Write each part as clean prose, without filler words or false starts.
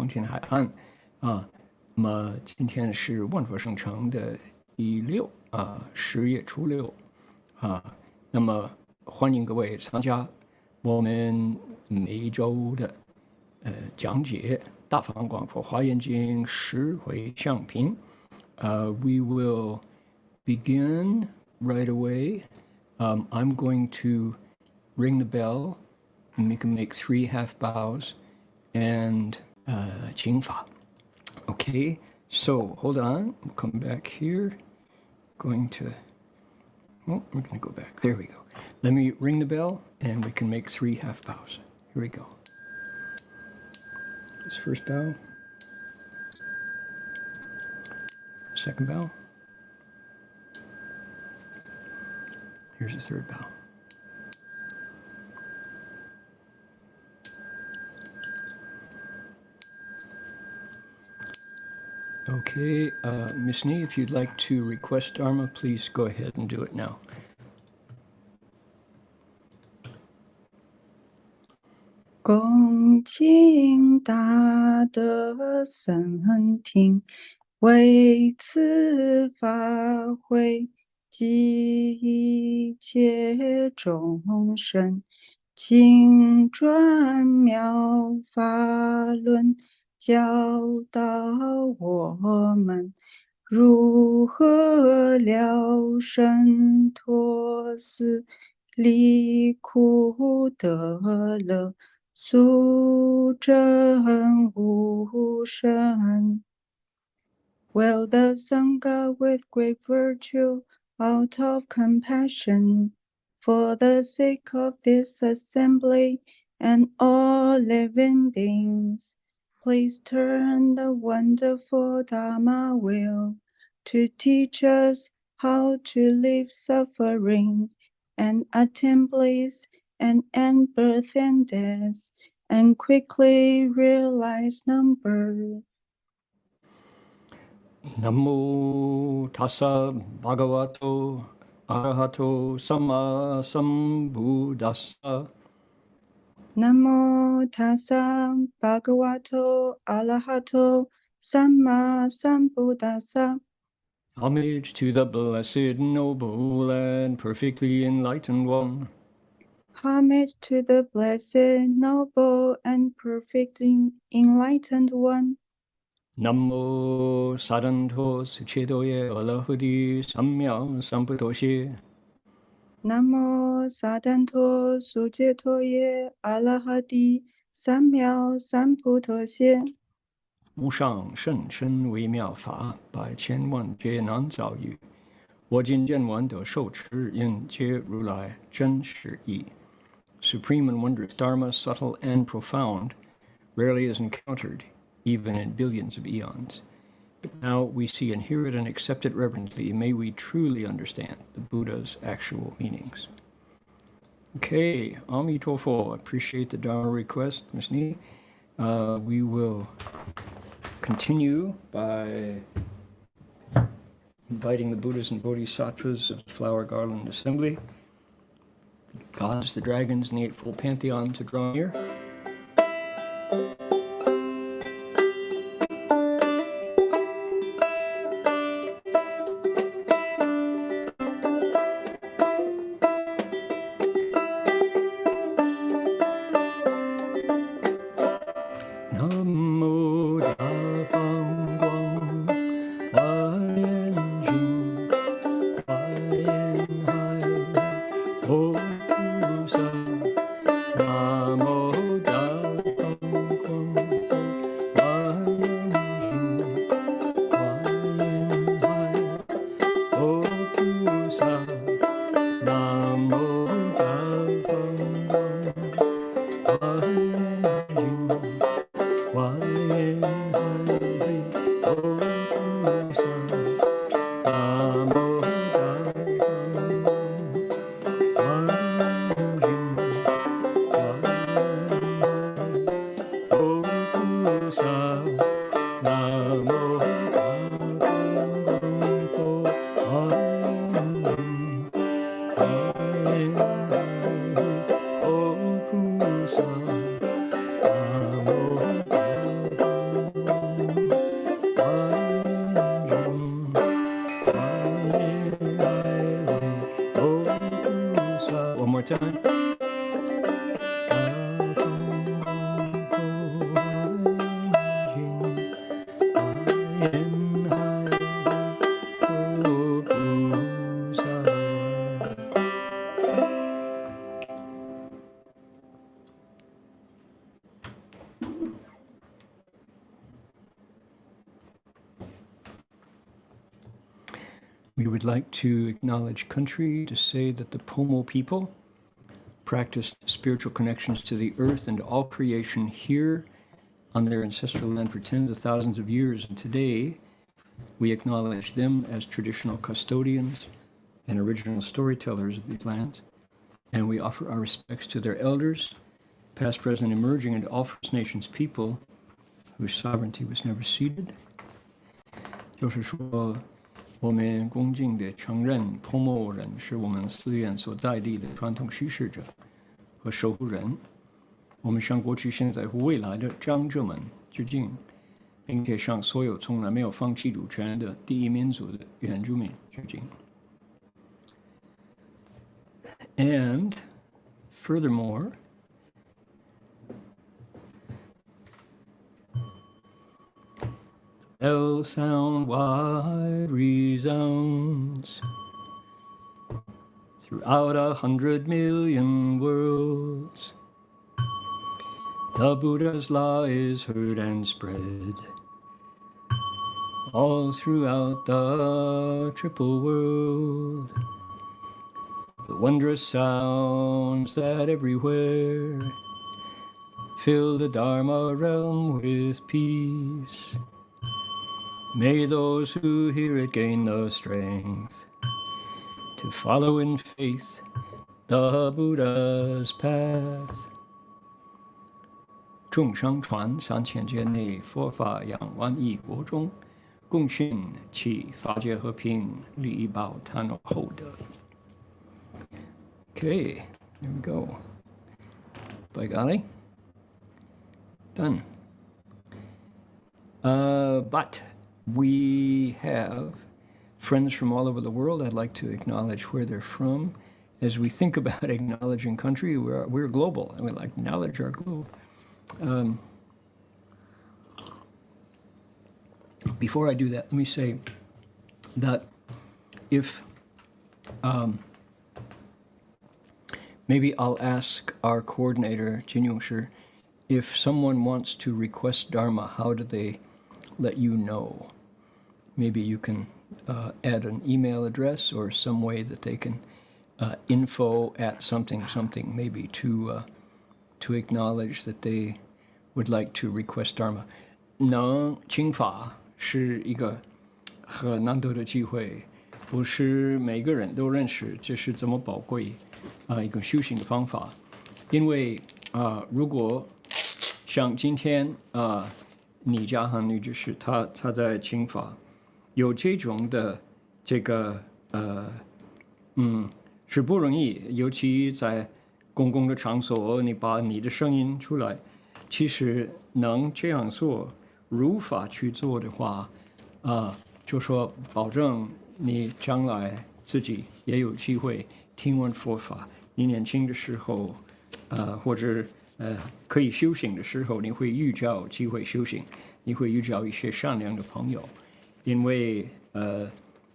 黄天海岸啊。那么今天是万佛圣城的第610月初6那么欢迎各位参加我们每一周的讲解大方广佛华严经十回向品。We will begin right away. I'm going to ring the bell, and we can make 3 half bows and 请法。Okay, so hold on. We'll come back here. We're going to go back. There we go. Let me ring the bell, and we can make 3 half bows. Here we go. This first bow. Second bow. Here's the third bow. Okay, Miss Nee, if you'd like to request Dharma, please go ahead and do it now. 恭敬大德僧听，为此法会及一切众生，请转妙法轮，教导我们如何了生脱死，离苦得乐，速证无生。Will the Sangha with great virtue, out of compassion, for the sake of this assembly and all living beings, please turn the wonderful Dharma wheel to teach us how to leave suffering and attain bliss and end birth and death, and quickly realize non-birth. Namo tassa bhagavato arahato sama sambuddhassa. Namo tassa bhagavato arahato sama sambuddhassa. Homage to the blessed, noble, and perfectly enlightened one. Homage to the blessed, noble, and perfectly enlightened one. Namo sadanto suchedoye alahudi samya sambuddhoshe. Namo sadanto suchetoye alahadi samya sambuddhoshe. 无上甚深微妙法，百千万劫难遭遇。我今见闻得受持，应皆如来真实义。Supreme and wondrous Dharma, subtle and profound, rarely is encountered, even in billions of eons. But now we see and hear it and accept it reverently. May we truly understand the Buddha's actual meanings. Okay, Amitofo, appreciate the Dharma request, Ms. Nee. We will continue by inviting the Buddhas and Bodhisattvas of the Flower Garland Assembly, the gods, the dragons, and the Eightfold Pantheon to draw near. We would like to acknowledge country to say that the Pomo people practiced spiritual connections to the earth and all creation here on their ancestral land for tens of thousands of years. And today, we acknowledge them as traditional custodians and original storytellers of these lands. And we offer our respects to their elders, past, present, emerging, and all First Nations people whose sovereignty was never ceded. 就是说，我们恭敬地承认 Pomo 人是我们寺院所在地的传统叙事者和守护人。我们向过去、现在和未来的长者们致敬，并且向所有从来没有放弃主权的第一民族的原住民致敬。And furthermore, L sound wide resounds throughout 100 million worlds. The Buddha's law is heard and spread all throughout the triple world. The wondrous sounds that everywhere fill the Dharma realm with peace. May those who hear it gain the strength to follow in faith the Buddha's path. 众生传3000劫内，佛法扬万亿国中，共训其法界和平，利益报贪恶厚德。Okay, here we go. By golly. Done. But we have friends from all over the world. I'd like to acknowledge where they're from. As we think about acknowledging country, we're global, and we like to acknowledge our globe. Before I do that, let me say that if maybe I'll ask our coordinator, Heng Sure, if someone wants to request Dharma, how do they let you know? Maybe you can add an email address or some way that they can info at something, maybe to acknowledge that they would like to request Dharma. 能听法是一个很难得的机会，不是每个人都认识这是这么宝贵一个修行的方法。因为如果像今天你家和女就是他在听法，有这种的这个是不容易，尤其在公共的场所，你把你的声音出来，其实能这样做，如法去做的话，就说保证你将来自己也有机会听闻佛法。你年轻的时候，或者可以修行的时候，你会遇到机会修行，你会遇到一些善良的朋友，因为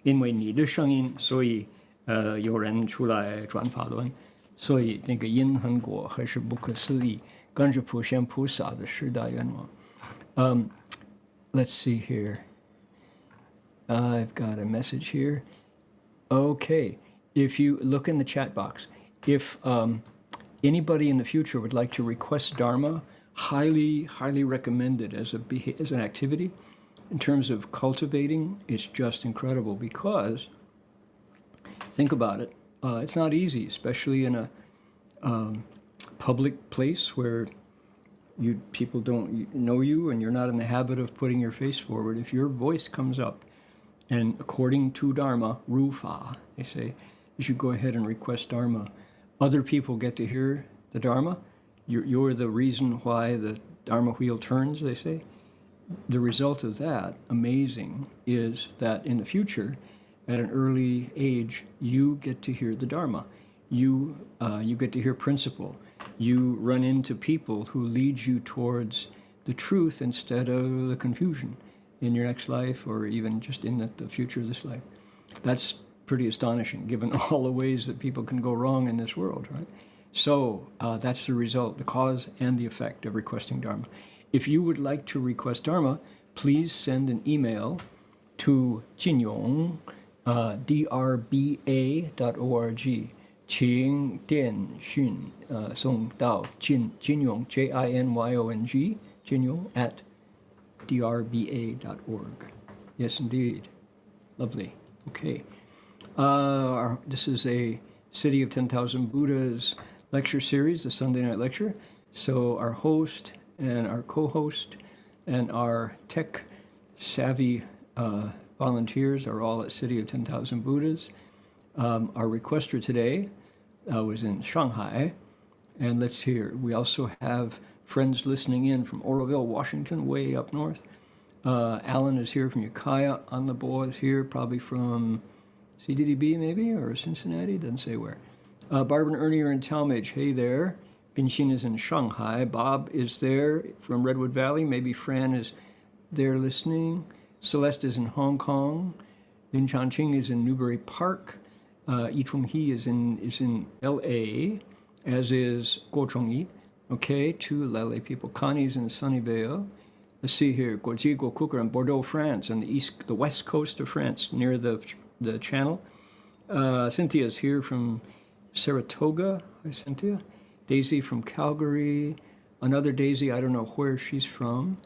你的声音，所以有人出来转法轮，所以那个因和果还是不可思议，跟着普贤菩萨的十大愿望。Let's see here. I've got a message here. Okay, if you look in the chat box, if anybody in the future would like to request Dharma, highly recommended as an activity. In terms of cultivating, it's just incredible because, think about it, it's not easy, especially in a public place where people don't know you and you're not in the habit of putting your face forward. If your voice comes up, and according to Dharma, Rufa, they say, you should go ahead and request Dharma. Other people get to hear the Dharma. You're the reason why the Dharma wheel turns, they say. The result of that, amazing, is that in the future, at an early age, you get to hear the Dharma. You get to hear principle. You run into people who lead you towards the truth instead of the confusion in your next life or even just in the future of this life. That's pretty astonishing, given all the ways that people can go wrong in this world, right? So that's the result, the cause and the effect of requesting Dharma. If you would like to request Dharma, please send an email to Jinyong drba.org， 请电讯送到金庸 JINYONG 金庸 at drba.org. Yes, indeed. Lovely. Okay. This is a City of 10,000 Buddhas lecture series, the Sunday night lecture. So our host and our co-host and our tech savvy volunteers are all at City of 10,000 Buddhas. Our requester today was in Shanghai. And let's hear, we also have friends listening in from Oroville, Washington, way up north. Alan is here from Ukiah. Anlabo is here, probably from CDDB maybe, or Cincinnati, doesn't say where. Barb and Ernie are in Talmadge. Hey there. Binxin is in Shanghai. Bob is there from Redwood Valley. Maybe Fran is there listening. Celeste is in Hong Kong. Lin Chanqing is in Newbury Park. Yi Chonghi is in LA, as is Guo Chongyi. Okay, two LA people. Connie's in Sunnyvale. Let's see here. Guoji, Guokuka in Bordeaux, France, on the west coast of France, near the channel. Cynthia's here from Saratoga. Hi, Cynthia. Daisy from Calgary. Another Daisy, I don't know where she's from.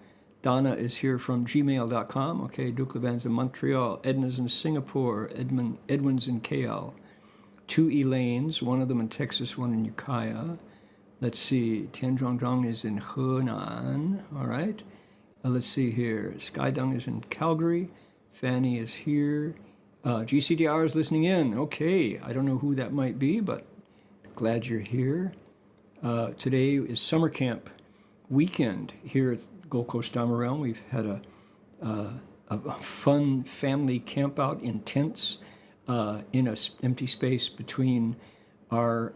Donna is here from gmail.com. Okay, Duke Leban's in Montreal. Edna's in Singapore. Edwin's in KL. Two Elaines, one of them in Texas, one in Ukiah. Let's see, Tian Zhongzhong is in Henan. All right. Let's see here. Skydung is in Calgary. Fanny is here. GCDR is listening in. Okay, I don't know who that might be, but glad you're here. Today is summer camp weekend here at Gold Coast Dharma Realm. We've had a fun family camp out in tents in an empty space between our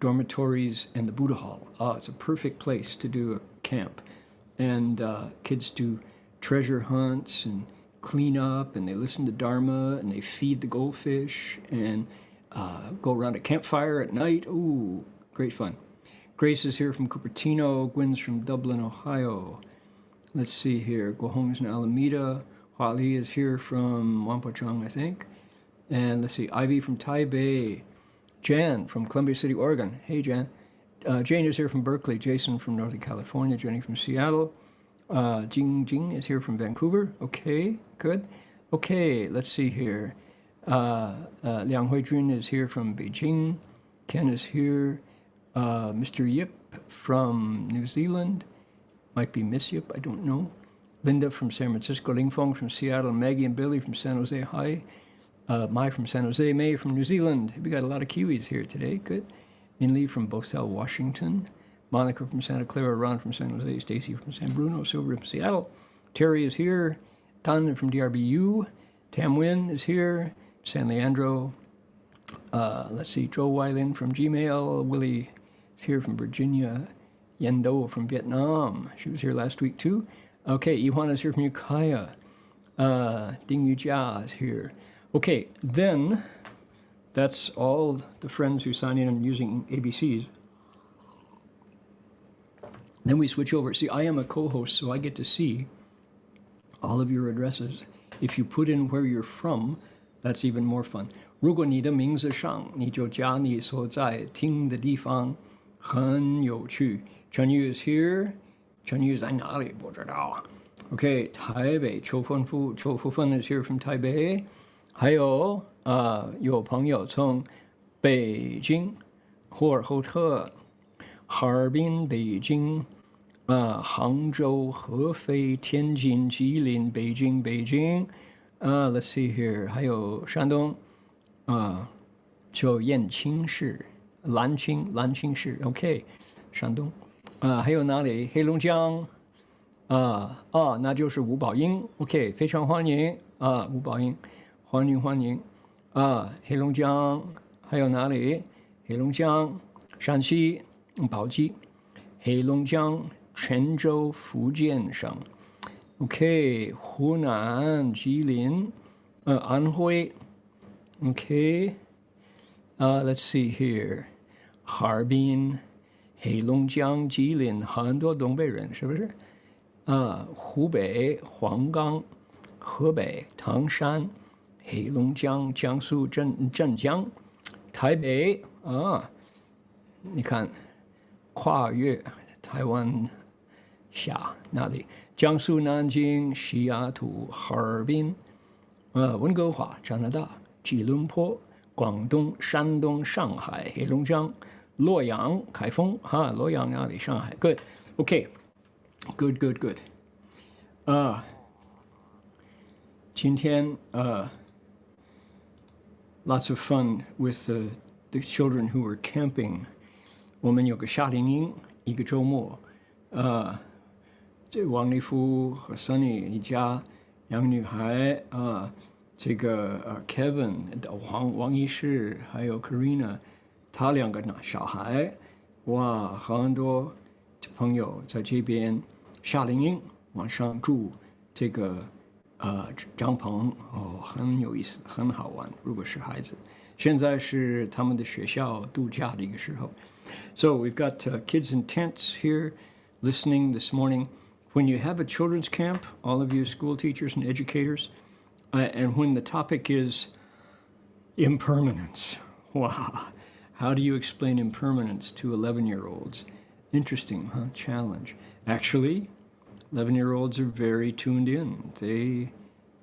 dormitories and the Buddha Hall. It's a perfect place to do a camp. And kids do treasure hunts and clean up, and they listen to Dharma, and they feed the goldfish, and go around a campfire at night. Ooh, great fun. Grace is here from Cupertino. Gwen's from Dublin, Ohio. Let's see here. Guohong's in Alameda. Hua Li is here from Wampochang, I think. And let's see, Ivy from Taipei. Jan from Columbia City, Oregon. Hey, Jan. Jane is here from Berkeley. Jason from Northern California. Jenny from Seattle. Jing is here from Vancouver. Okay, good. Okay, let's see here. Liang Huijun is here from Beijing. Ken is here. Mr. Yip from New Zealand. Might be Miss Yip, I don't know. Linda from San Francisco. Ling Fong from Seattle. Maggie and Billy from San Jose. Hi. Mai from San Jose. May from New Zealand. We got a lot of Kiwis here today. Good. Min Lee from Bothell, Washington. Monica from Santa Clara. Ron from San Jose. Stacy from San Bruno. Silver from Seattle. Terry is here. Tan from DRBU. Tam Win is here. San Leandro. Let's see. Joe Weilin from Gmail. Willie is here from Virginia. Yen Do from Vietnam. She was here last week too. Okay. Iwan is here from Ukiah. Ding Yu Jia is here. Okay. Then that's all the friends who sign in and using ABCs. Then we switch over. See, I am a co-host, so I get to see all of your addresses. If you put in where you're from, that's even more fun. 如果你的名字上，你就加你所在听的地方，很有趣。陈玉 is here. 陈玉在哪里？不知道。Okay, 台北邱芬富 is here from 台北。还有有朋友从北京、呼和浩特、哈尔滨、北京、杭州、合肥、天津、吉林、北京。Let's see here， 还有山东，就燕青市、兰青市 ，OK， 山东，还有哪里？黑龙江，那就是吴宝英 ，OK， 非常欢迎吴宝英。欢迎黑龙江还有哪里？黑龙江、陕西、宝鸡、黑龙江、泉州、福建省 ，OK， 湖南、吉林、安徽 ，OK， let's see here， 哈尔滨、黑龙江、吉林，很多东北人是不是？湖北、黄冈、河北、唐山。黑龙江、江苏、镇江、台北啊，你看，跨越台湾下那里，江苏南京、西雅图、哈尔滨，温哥华、加拿大、吉隆坡、广东、山东、上海、黑龙江、洛阳、开封洛阳那里，上海 ，good， OK，good，今天lots of fun with the children who were camping. 我们有个夏令营，一个周末，这王立夫和 Sunny 一家两个女孩这个Kevin 王医师还有 Karina， 他两个小孩，哇，很多朋友在这边夏令营，晚上住这个帐篷很有意思，很好玩。如果是孩子，现在是他们的学校度假的一个时候。So we've got kids in tents here listening this morning. When you have a children's camp, all of you school teachers and educators, and when the topic is impermanence, wow, how do you explain impermanence to 11-year-olds? Interesting, huh? Challenge. Actually, 11-year-olds are very tuned in. They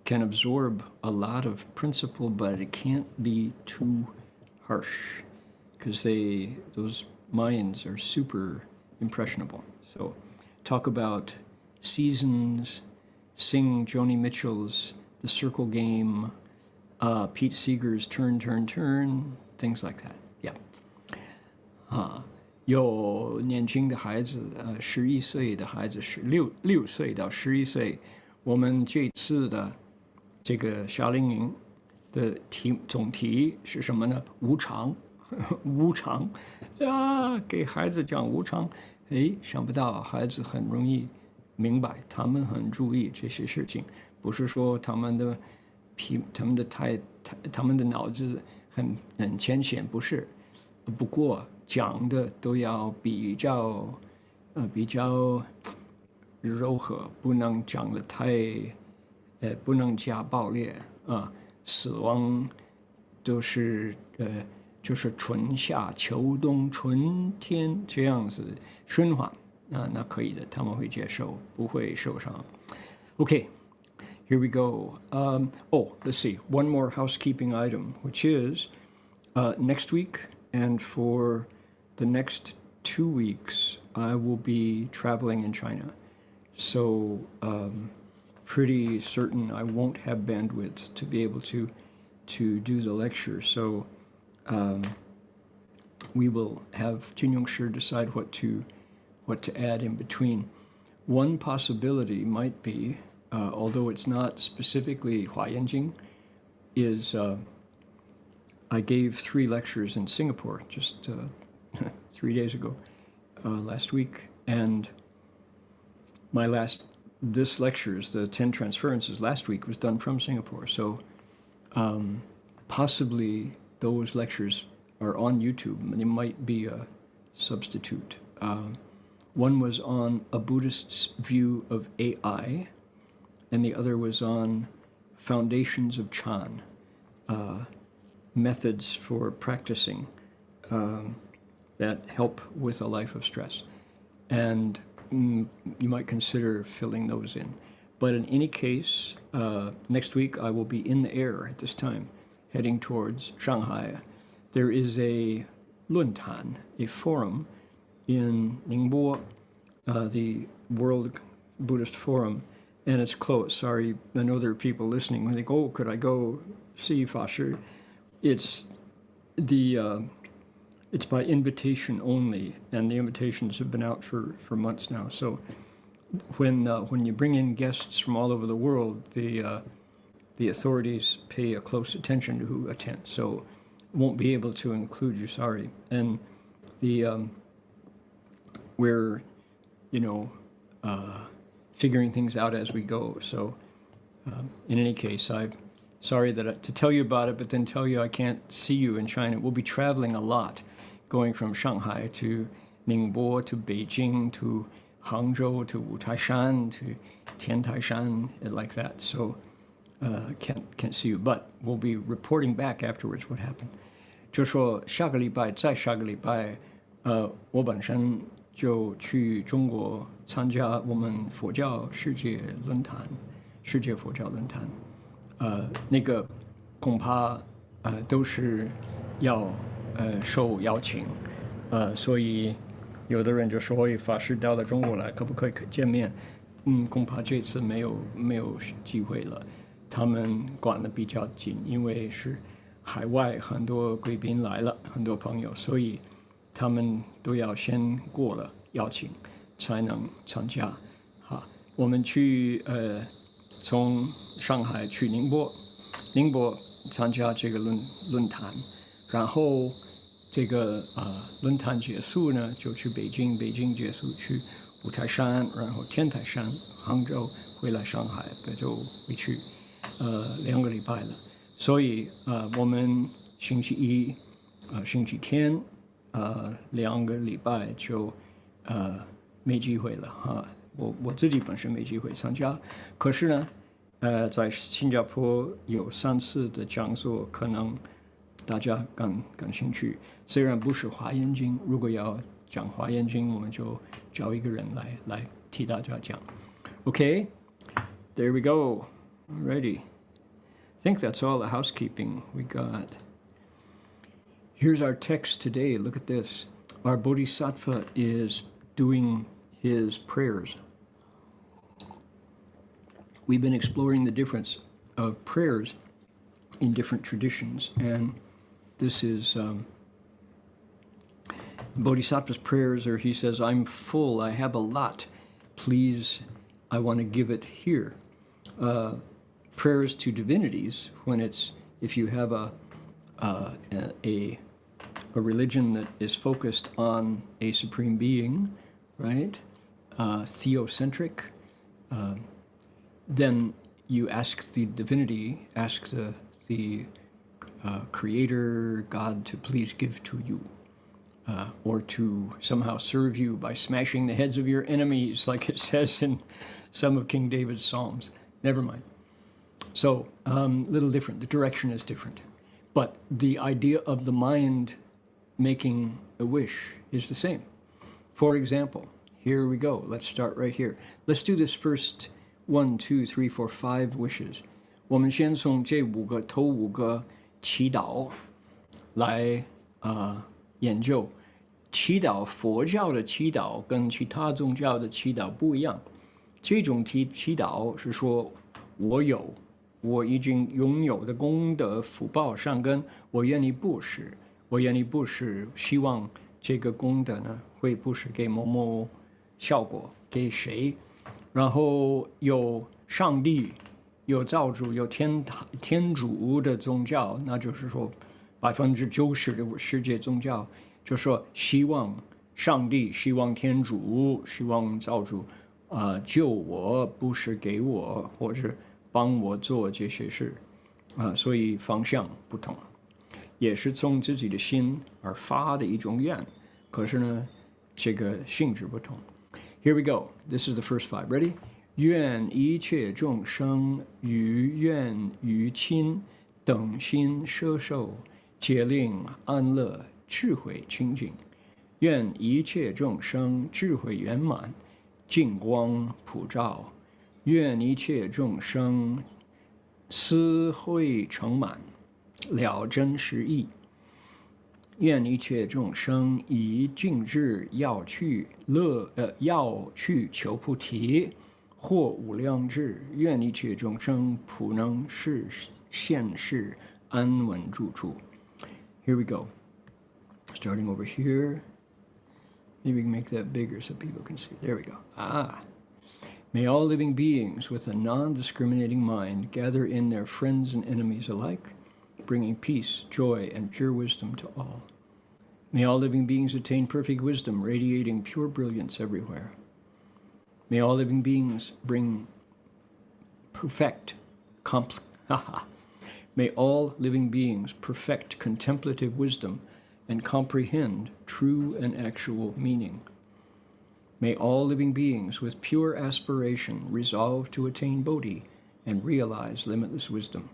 can absorb a lot of principle, but it can't be too harsh because those minds are super impressionable. So talk about seasons, sing Joni Mitchell's The Circle Game, Pete Seeger's Turn, Turn, Turn, things like that. Yeah. 有年轻的孩子，11岁的孩子6岁到11岁，我们这次的这个夏令营的总题是什么呢？无常，无常给孩子讲无常，想不到孩子很容易明白，他们很注意这些事情，不是说他们的脑子很浅显，不是，不过讲的都要比较柔和，不能讲的不能加暴烈死亡都是就是春夏秋冬春天这样子循环，那可以的，他们会接受，不会受伤。Okay, here we go. Let's see. One more housekeeping item, which is next week and for the next 2 weeks, I will be traveling in China. So pretty certain I won't have bandwidth to be able to do the lecture. So we will have Jin Yong Shi decide what to add in between. One possibility might be, although it's not specifically華嚴經, is I gave 3 lectures in Singapore just 3 days ago, last week, and this lectures, the 10 Transferences last week, was done from Singapore. So possibly those lectures are on YouTube, and it might be a substitute. One was on a Buddhist's view of AI, and the other was on foundations of Chan, methods for practicing that help with a life of stress. And you might consider filling those in. But in any case, next week I will be in the air at this time, heading towards Shanghai. There is a Luntan, a forum in Ningbo, the World Buddhist Forum, and it's closed. Sorry, I know there are people listening when they go, could I go see Fashi? It's by invitation only, and the invitations have been out for months now. So when you bring in guests from all over the world, the authorities pay a close attention to who attends. So won't be able to include you, sorry. And we're figuring things out as we go. So in any case, I'm sorry to tell you about it, but then tell you I can't see you in China. We'll be traveling a lot, going from Shanghai to Ningbo to Beijing to Hangzhou to Wutaishan to Tiantaishan, like that. So can't see you, but we'll be reporting back afterwards what happened. 就说下个礼拜，再下个礼拜，我本身就去中国参加我们佛教世界论坛，世界佛教论坛，那个恐怕都是要受邀请，所以有的人就说，法师到了中国来，可不可以见面？恐怕这次没有机会了。他们管得比较紧，因为是海外很多贵宾来了，很多朋友，所以他们都要先过了邀请才能参加。好，我们去从上海去宁波参加这个论坛，然后这个论坛结束呢，就去北京结束去五台山，然后天台山，杭州回来上海，就回去2个礼拜了。所以我们星期一星期天2个礼拜就没机会了哈。我自己本身没机会参加，可是呢在新加坡有3次的讲座，可能大家感兴趣。虽然不是华严经，如果要讲华严经，我们就找一个人来替大家讲。Okay, there we go. Ready. I think that's all the housekeeping we got. Here's our text today. Look at this. Our Bodhisattva is doing his prayers. We've been exploring the difference of prayers in different traditions, and this is Bodhisattva's prayers, or he says, I'm full, I have a lot. Please, I want to give it here. Prayers to divinities, if you have a religion that is focused on a supreme being, right? Theocentric, then you ask the divinity, ask the creator, God, to please give to you, or to somehow serve you by smashing the heads of your enemies, like it says in some of King David's Psalms. Never mind. So, little different. The direction is different. But the idea of the mind making a wish is the same. For example, here we go. Let's start right here. Let's do this first 1, 2, 3, 4, 5 wishes. 我们先从这头5个祈祷来研究。祈祷，佛教的祈祷跟其他宗教的祈祷不一样。这种祈祷是说，我已经拥有的功德、福报、善根，我愿意布施，希望这个功德呢会布施给某某效果，给谁？然后有上帝，有造主，有天主的宗教，那就是说90%的世界宗教，就说希望上帝，希望天主，希望造主救我，布施给我，或者帮我做这些事所以方向不同，也是从自己的心而发的一种愿，可是呢，这个性质不同。Here we go. This is the first 5. Ready? 愿一切众生于愿于亲等心摄受，皆令安乐智慧清净。愿一切众生智慧圆满，净光普照。愿一切众生思慧成满，了真实义。愿一切众生以净智要去求菩提，获无量智。愿一切众生普能现世安稳住处。Here we go. Starting over here. Maybe we can make that bigger so people can see. There we go. May all living beings with a non-discriminating mind gather in their friends and enemies alike, bringing peace, joy, and pure wisdom to all. May all living beings attain perfect wisdom, radiating pure brilliance everywhere. May all living beings May all living beings perfect contemplative wisdom and comprehend true and actual meaning. May all living beings with pure aspiration resolve to attain Bodhi and realize limitless wisdom.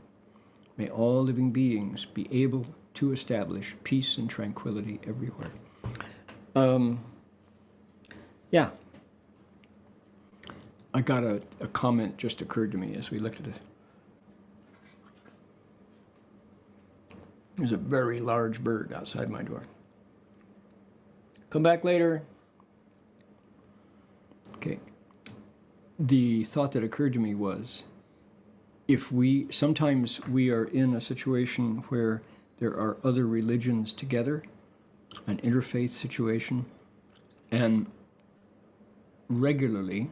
May all living beings be able to establish peace and tranquility everywhere. Yeah. I got a comment just occurred to me as we looked at it. There's a very large bird outside my door. Come back later. Okay. The thought that occurred to me was, sometimes we are in a situation where there are other religions together, an interfaith situation, and regularly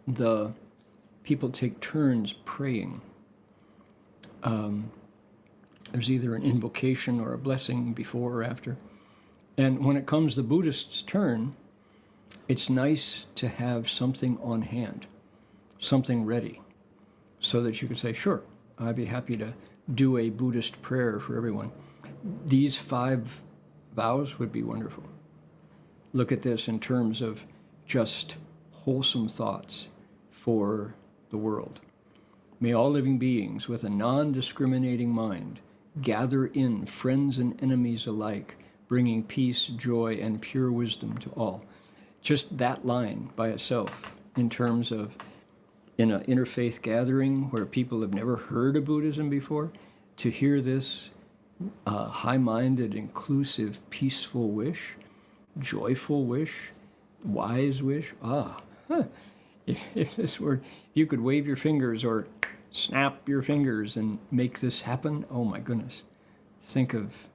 the people take turns praying. There's either an invocation or a blessing before or after. And when it comes the Buddhist's turn, it's nice to have something on hand, something ready, so that you could say, sure, I'd be happy to do a Buddhist prayer for everyone. These 5 vows would be wonderful. Look at this in terms of just wholesome thoughts for the world. May all living beings with a non-discriminating mind gather in friends and enemies alike, bringing peace, joy, and pure wisdom to all. Just that line by itself, in terms of in an interfaith gathering where people have never heard of Buddhism before, to hear this high-minded, inclusive, peaceful wish, joyful wish, wise wish. If this were, you could wave your fingers or snap your fingers and make this happen. Oh my goodness! Think of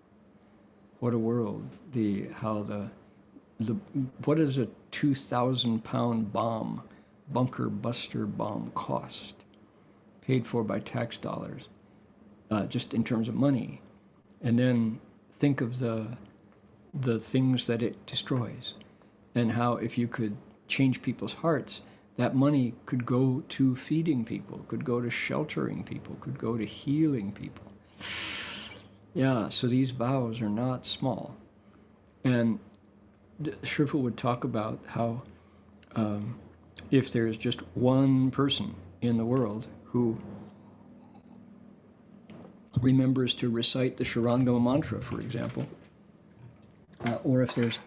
what a world. What does a 2,000-pound bomb, bunker buster bomb, cost? Paid for by tax dollars, just in terms of money, and then think of the things that it destroys, and how if you could change people's hearts, that money could go to feeding people, could go to sheltering people, could go to healing people. Yeah, so these vows are not small. And Shifu would talk about how if there's just one person in the world who remembers to recite the Shurangama mantra, for example, or if there's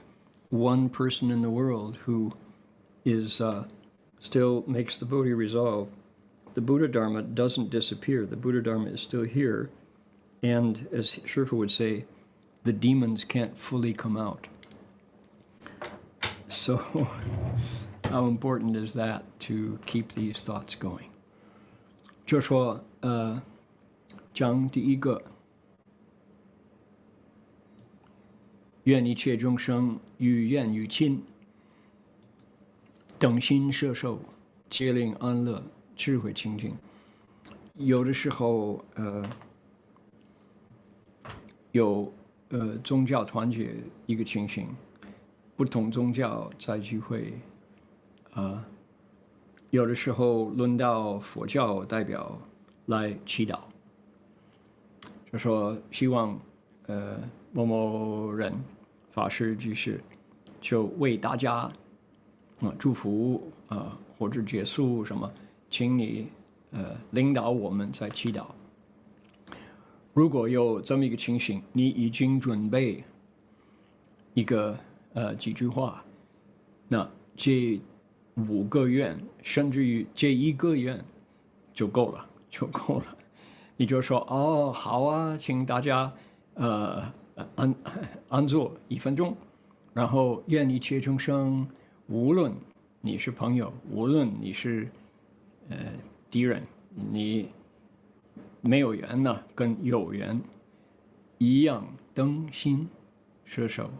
one person in the world who is still makes the Bodhi resolve, the Buddha Dharma doesn't disappear. The Buddha Dharma is still here. And as Shifu would say, the demons can't fully come out. So how important is that to keep these thoughts going? 就说讲第一个，愿一切众生与愿与亲，等心摄受，皆令安乐，智慧清净。有的时候，有宗教团结一个情形，不同宗教在聚会，有的时候轮到佛教代表来祈祷，就说希望某某人法师居士就为大家祝福或者结束什么，请你领导我们在祈祷。如果有这么一个情形，你已经准备一个几句话，那这5个愿，甚至于这1个愿就够了，你就说哦，好啊，请大家安坐1分钟，然后愿一切众生，无论你是朋友，无论你是敌人，你没有缘呢，跟有缘一样，灯心摄受，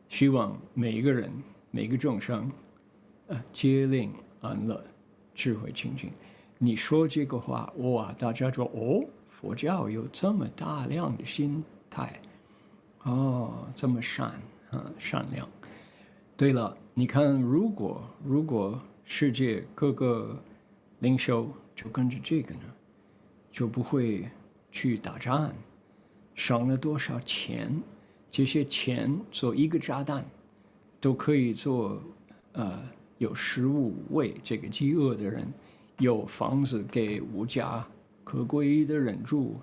希望每一个人，每个众生，皆令安乐，智慧清净。你说这个话，哇，大家说哦，佛教有这么大量的心态，哦，这么善良。对了，你看，如果世界各个领袖就跟着这个呢，就不会去打仗，省了多少钱？这些钱做1个炸弹，都可以做有15位这个饥饿的人有房子给无家可归的人住，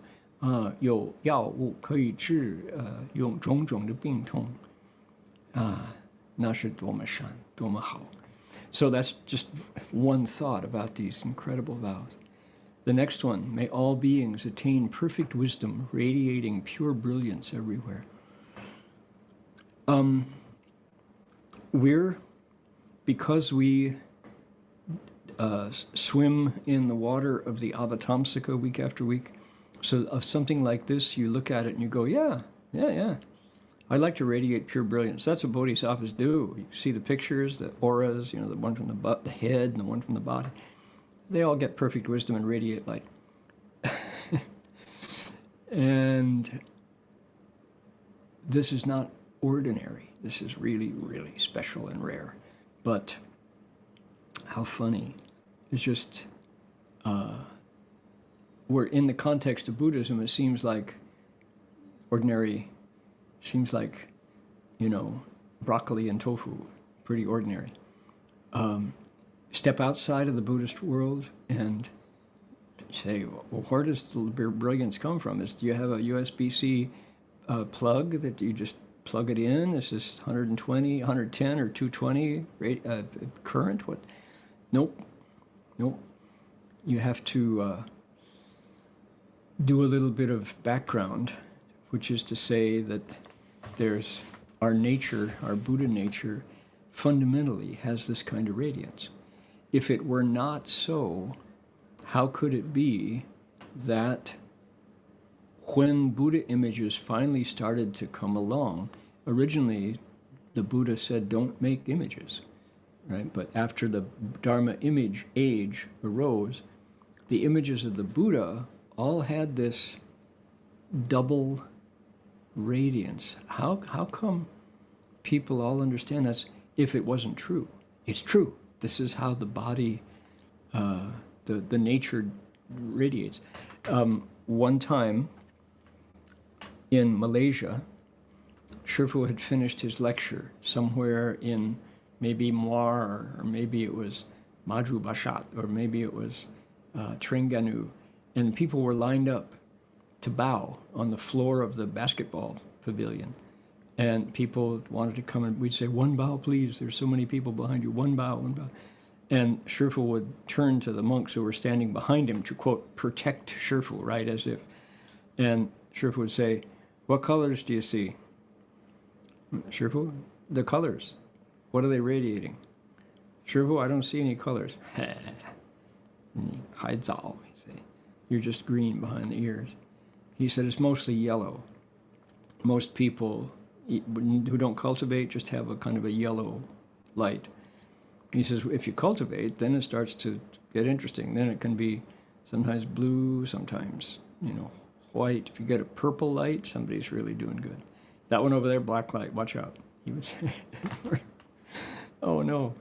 有药物可以治用种种的病痛，那是多么善，多么好。So that's just one thought about these incredible vows. The next one, may all beings attain perfect wisdom, radiating pure brilliance everywhere. Because we swim in the water of the Avatamsaka week after week, so of something like this, you look at it and you go, yeah. I'd like to radiate pure brilliance. That's what bodhisattvas do. You see the pictures, the auras, the one from the head and the one from the body. They all get perfect wisdom and radiate light. And this is not ordinary. This is really, really special and rare. But how funny. It's just, we're in the context of Buddhism, it seems like ordinary, seems like, broccoli and tofu, pretty ordinary. Step outside of the Buddhist world and say, well, where does the brilliance come from? Do you have a USB-C plug that you just plug it in? Is this 120, 110, or 220 current? What? Nope. You have to do a little bit of background, which is to say that there's our nature, our Buddha nature, fundamentally has this kind of radiance. If it were not so, how could it be that when Buddha images finally started to come along, originally the Buddha said, don't make images, right? But after the Dharma image age arose, the images of the Buddha all had this double radiance. How come people all understand that if it wasn't true? It's true. This is how the body, the nature radiates. One time in Malaysia, Shifu had finished his lecture somewhere in maybe Muar, or maybe it was Maju Bashat, or maybe it was Terengganu, and people were lined up to bow on the floor of the basketball pavilion. And people wanted to come, and we'd say, one bow, please. There's so many people behind you. One bow, one bow. And Shifu would turn to the monks who were standing behind him to, quote, protect Shifu, right, as if. And Shifu would say, what colors do you see? Shifu, the colors. What are they radiating? Shifu, I don't see any colors. Hai zao, he said. You're just green behind the ears. He said, it's mostly yellow. Most people who don't cultivate just have a kind of a yellow light. He says, if you cultivate, then it starts to get interesting. Then it can be sometimes blue, sometimes, white. If you get a purple light, somebody's really doing good. That one over there, black light, watch out, he would say. Oh no.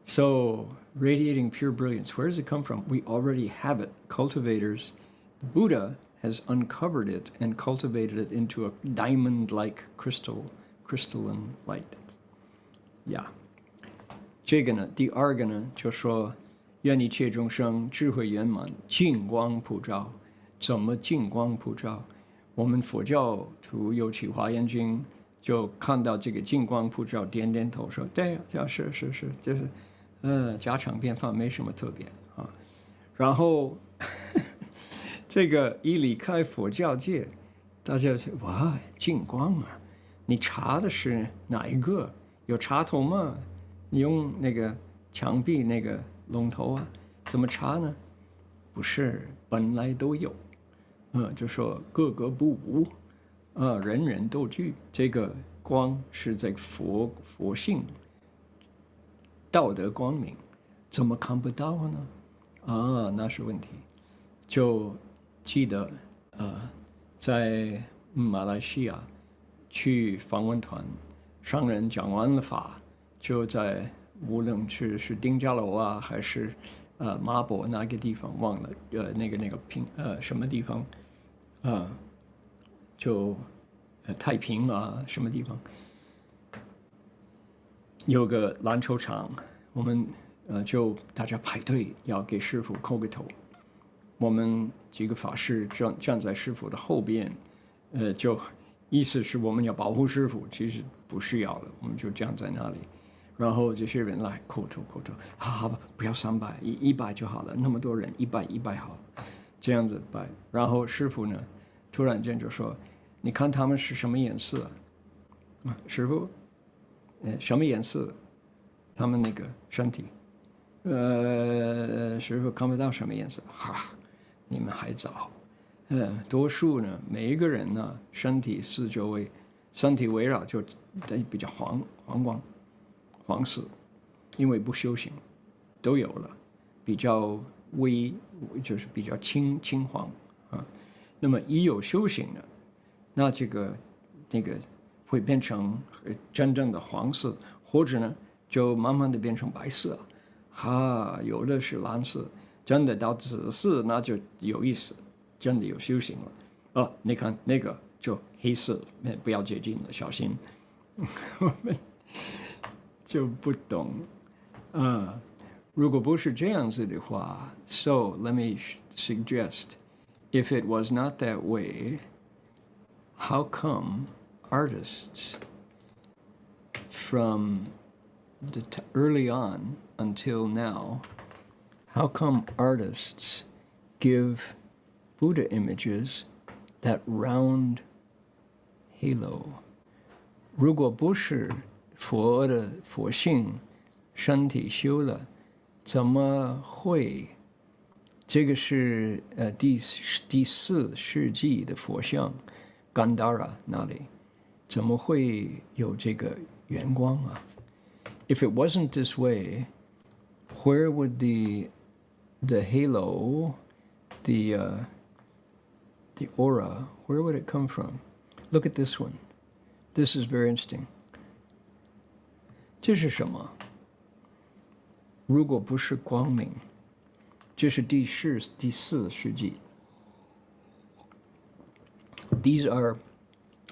So radiating pure brilliance, where does it come from? We already have it. Cultivators, Buddha has uncovered it and cultivated it into a diamond-like crystalline light. Yeah. 这个呢，第二个呢，就说愿一切众生智慧圆满，净光普照。怎么净光普照？我们佛教徒尤其华严经就看到这个净光普照，点点头说：“对呀，是，就是家常便饭，没什么特别啊。”然后这个一离开佛教界，大家就哇，净光啊！你插的是哪一个？有插头吗？你用那个墙壁那个龙头啊，怎么插呢？不是，本来都有，就说各个不无，人人都具。这个光是这个佛性，道德光明，怎么看不到呢？那是问题。就记得在马来西亚去访问团，上人讲完了法。就在无论是丁家楼啊，还是麻婆那个地方忘了，那个什么地方，就太平啊什么地方，有个篮球场，我们就大家排队要给师父叩个头。我们几个法师站在师父的后边，就意思是我们要保护师父，其实不需要了，我们就站在那里。然后这些人来叩头，好吧，不要300，100就好了，那么多人，100好，这样子拜。然后师父呢，突然间就说：“你看他们是什么颜色？”师父，什么颜色？他们那个身体，师父看不到什么颜色。哈，你们还早。多数呢，每一个人呢，身体围绕就比较黄色，因为不修行，都有了，比较就是比较青黄啊。那么一有修行呢，那那个会变成真正的黄色，或者呢就慢慢的变成白色，有的是蓝色，真的到紫色那就有意思，真的有修行了。你看那个就黑色，不要接近了，小心。我们就不懂如果不是这样子的话 ，So let me suggest, if it was not that way, how come artists from early on until now, how come artists give Buddha images that round halo? 如果不是佛的佛性身体修了，怎么会？这个是第4世纪的佛像，甘达拉那里，怎么会有这个圆光啊？ If it wasn't this way, where would the halo, the aura, where would it come from? Look at this one. This is very interesting. 这是什么？如果不是光明，这是第4世纪。These are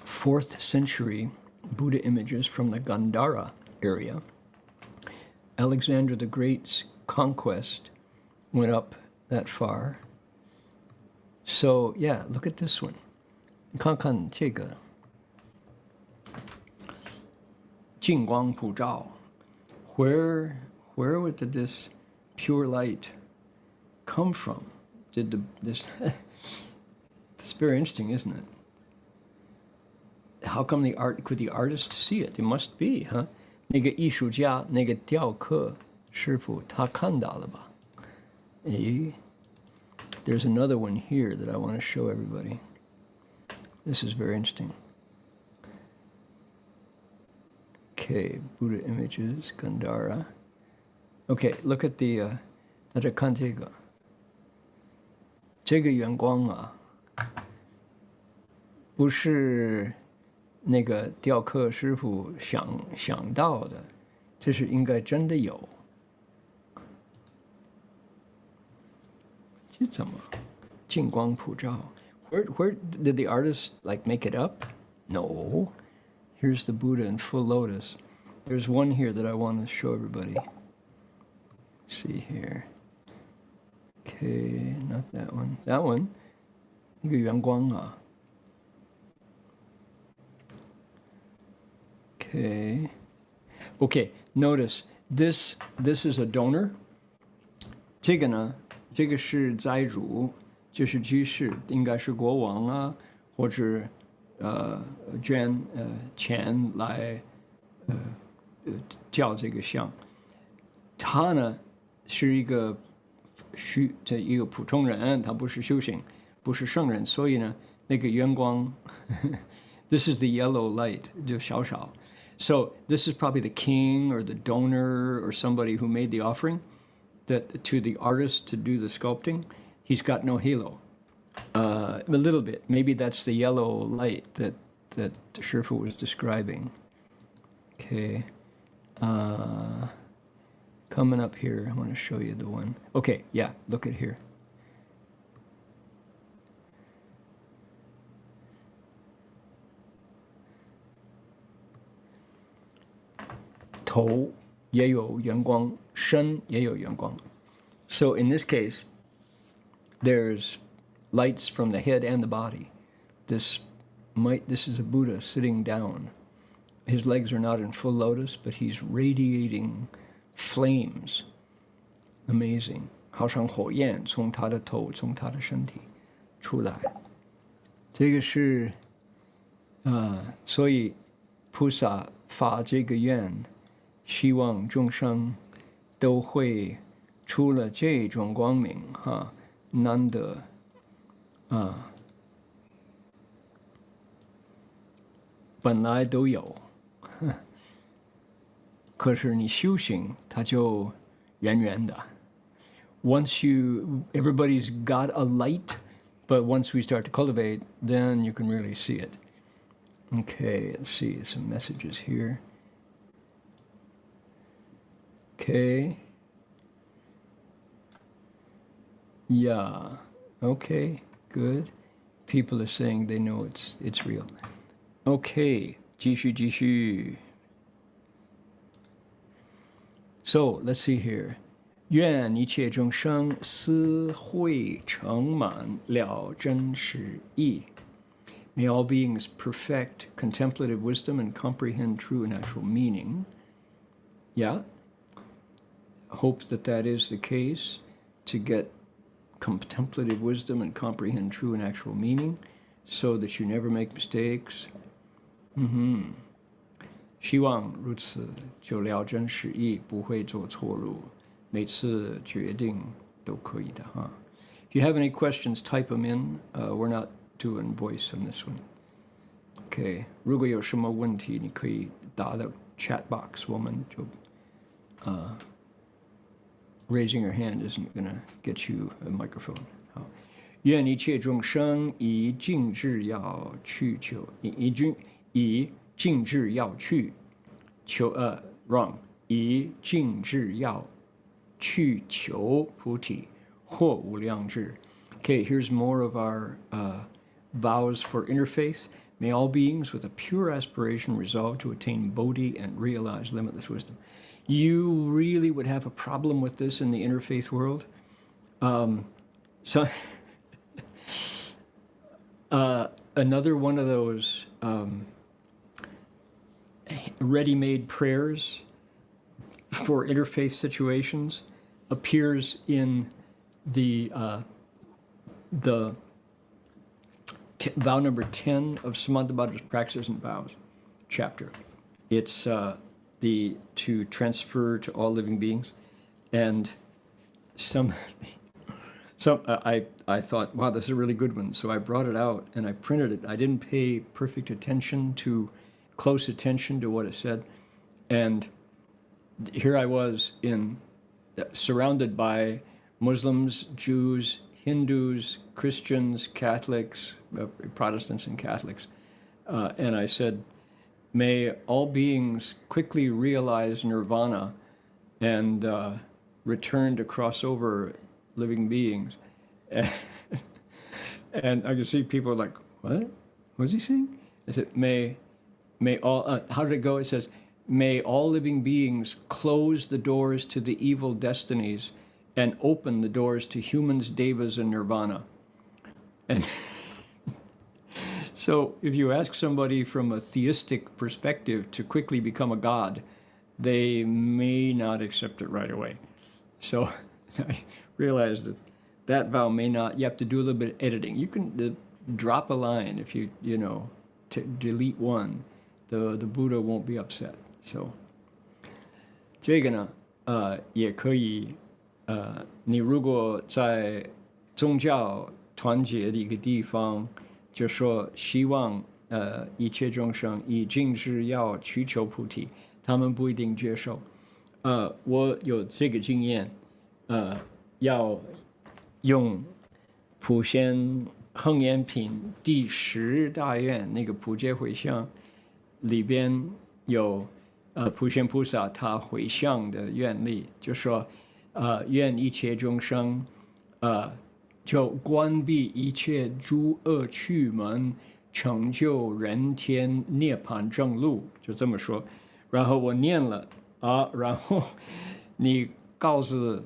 4th century Buddha images from the Gandhara area. Alexander the Great's conquest went up that far. So yeah, look at this one. 看看这个。净光普照 where would this pure light come from? This it's very interesting, isn't it? How come could the artist see it? It must be, huh? 那个艺术家，那个雕刻师傅，他看到了吧？There's another one here that I want to show everybody. This is very interesting. Okay, Buddha images, Gandhara. Okay, look at the 大家看这个圆光啊，不是那个雕刻师傅想到的，这是应该真的有。这怎么净光普照 ？Where did the artist like make it up? No. Here's the Buddha in full lotus. There's one here that I want to show everybody. See here. Okay, not that one. That one. 一个圆光啊。Okay. Okay, notice this is a donor. 这个呢，这个是斋主，就是居士，应该是国王啊，或者捐钱来叫这个像。他呢是一个普通人，他不是修行，不是圣人，所以呢那个圆光，this is the yellow light， 就小小。So this is probably the king or the donor or somebody who made the offering that to the artist to do the sculpting. He's got no halo. A little bit. Maybe that's the yellow light that Shifu was describing. Okay. Coming up here, I want to show you the one. Okay, yeah, look at here. Toe 也有圆光，身也有圆光。So in this case, there's lights from the head and the body. This is a Buddha sitting down. His legs are not in full lotus, but he's radiating flames. Amazing. 好像火焰从他的头，从他的身体出来。这个是所以菩萨发这个愿，希望众生都会出了这种光明哈，难得本来都有，可是你修行，它就圆圆的。Once everybody's got a light, but once we start to cultivate, then you can really see it. Okay, let's see some messages here. Okay. Yeah. Okay. Good. People are saying they know it's real. Okay. 继续. So let's see here. 愿一切众生思慧成满了真实义。May all beings perfect contemplative wisdom and comprehend true and actual meaning. Yeah. Hope that is the case, to get contemplative wisdom and comprehend true and actual meaning, so that you never make mistakes. 希望如此，就了真实义，不会做错路，每次决定都可以的哈。If you have any questions, type them in. We're not doing voice on this one. Okay. 如果有什么问题，你可以打到 chat box，我们就raising your hand isn't going to get you a microphone. 好，愿一切众生以静智要去求，以静智要去求wrong， 以静智要去求菩提或无量智。Okay, here's more of our vows for interfaith. May all beings with a pure aspiration resolve to attain Bodhi and realize limitless wisdom. You really would have a problem with this in the interfaith world. Another one of those ready-made prayers for interfaith situations appears in the vow number 10 of Samantabhadra's Practices and Vows chapter. It's to transfer to all living beings, and I thought, wow, this is a really good one. So I brought it out and I printed it. I didn't pay close attention to what it said, and here I was surrounded by Muslims, Jews, Hindus, Christians, Catholics, Protestants and Catholics, and I said, may all beings quickly realize nirvana and return to cross over living beings. And I could see people like, what? What's he saying? I said, may all, how did it go? It says, may all living beings close the doors to the evil destinies and open the doors to humans, devas, and nirvana. And so if you ask somebody from a theistic perspective to quickly become a god, they may not accept it right away. So I realized that vow may not, you have to do a little bit of editing. You can drop a line if you delete one, the Buddha won't be upset. So 这个呢也可以你如果在宗教团结的一个地方，就说希望一切众生以静智要去求菩提，他们不一定接受。我有这个经验，要用普贤恒言品第10大愿那个普皆回向里边有普贤菩萨他回向的愿力，就说愿一切众生就关闭一切诸恶趣门，成就人天涅槃正路，就这么说。然后我念了然后你告诉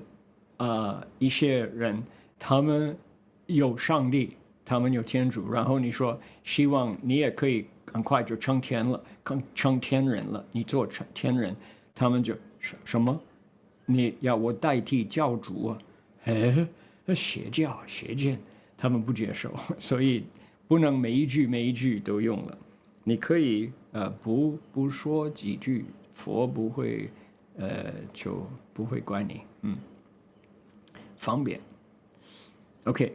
一些人，他们有上帝，他们有天主，然后你说希望你也可以很快就成天人了，你做天人，他们就什么？你要我代替教主啊？邪教邪见，他们不接受，所以不能每一句都用了。你可以不说几句，佛不会就不会怪你，方便。OK，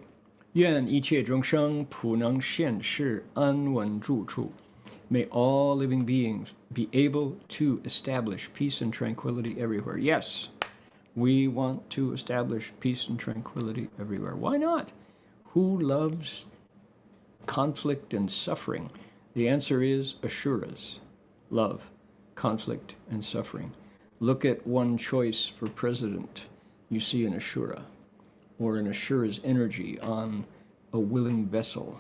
愿一切众生普能现世安稳住处。May all living beings be able to establish peace and tranquility everywhere. Yes, we want to establish peace and tranquility everywhere. Why not? Who loves conflict and suffering? The answer is Asuras love conflict and suffering. Look at one choice for president. You see an Asura, or an Asura's energy on a willing vessel.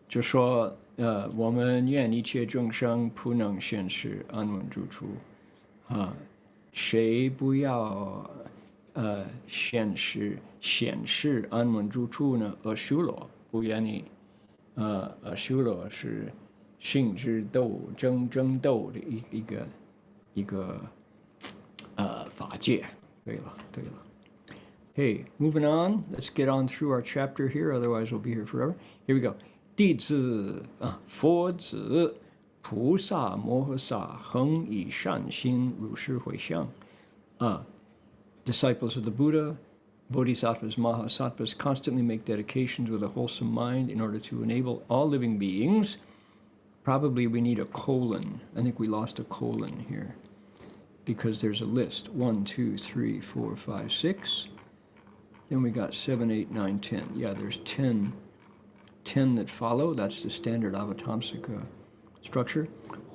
就说我们愿一切众生普能现世安稳住处。谁不要显示安稳住处呢？阿修罗不愿意。阿修罗是性之争斗的一个法界。对了。Hey, moving on. Let's get on through our chapter here. Otherwise, we'll be here forever. Here we go. 弟子佛子菩萨摩诃萨恒以善心如是回向。Disciples of the Buddha, Bodhisattvas, Mahasattvas constantly make dedications with a wholesome mind in order to enable all living beings. Probably we need a colon. I think we lost a colon here because there's a list. 1, 2, 3, 4, 5, 6. Then we got 7, 8, 9, 10. Yeah, there's 10 that follow. That's the standard Avatamsaka structure.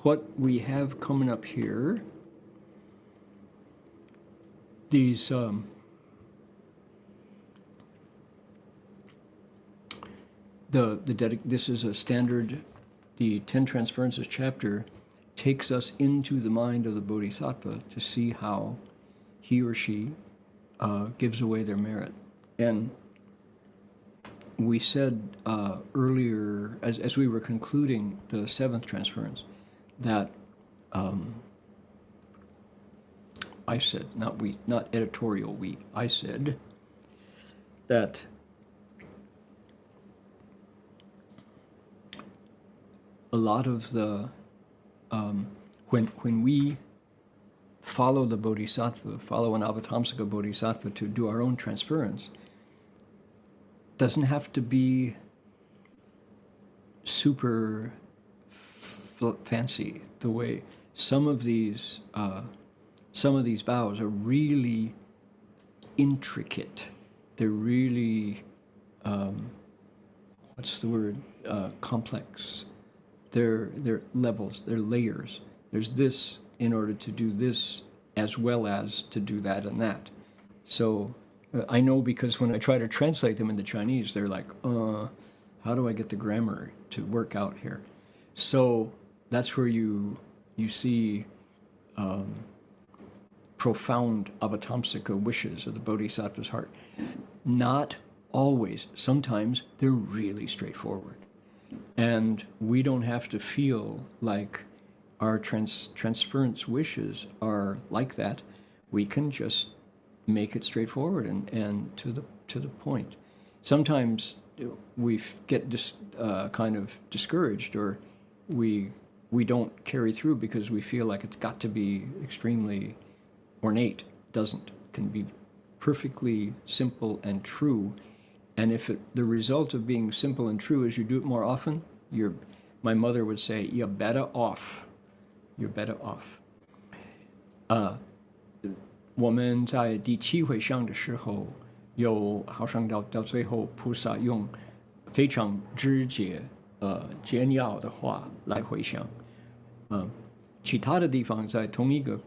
What we have coming up here, these this is a standard. The Ten Transferences chapter takes us into the mind of the Bodhisattva to see how he or she gives away their merit. And we said earlier, as we were concluding the seventh transference, that I said, not editorial we, I said that a lot of the, when we follow the Bodhisattva, follow an Avatamsaka Bodhisattva to do our own transference, doesn't have to be super fancy. The way some of these vows are really intricate. They're really complex. They're levels. They're layers. There's this in order to do this as well as to do that and that. So I know because when I try to translate them into Chinese, they're like, how do I get the grammar to work out here? So that's where you see profound Avatamsaka wishes of the Bodhisattva's heart. Not always. Sometimes they're really straightforward. And we don't have to feel like our transference wishes are like that. We can just make it straightforward and to the point. Sometimes we get kind of discouraged, or we don't carry through because we feel like it's got to be extremely ornate. It doesn't. It can be perfectly simple and true. And if the result of being simple and true is you do it more often, my mother would say, you're better off. You're better off. 我们在第7回向的时候，有好像到最后，菩萨用非常直接、简要的话来回向。其他的地方在同一个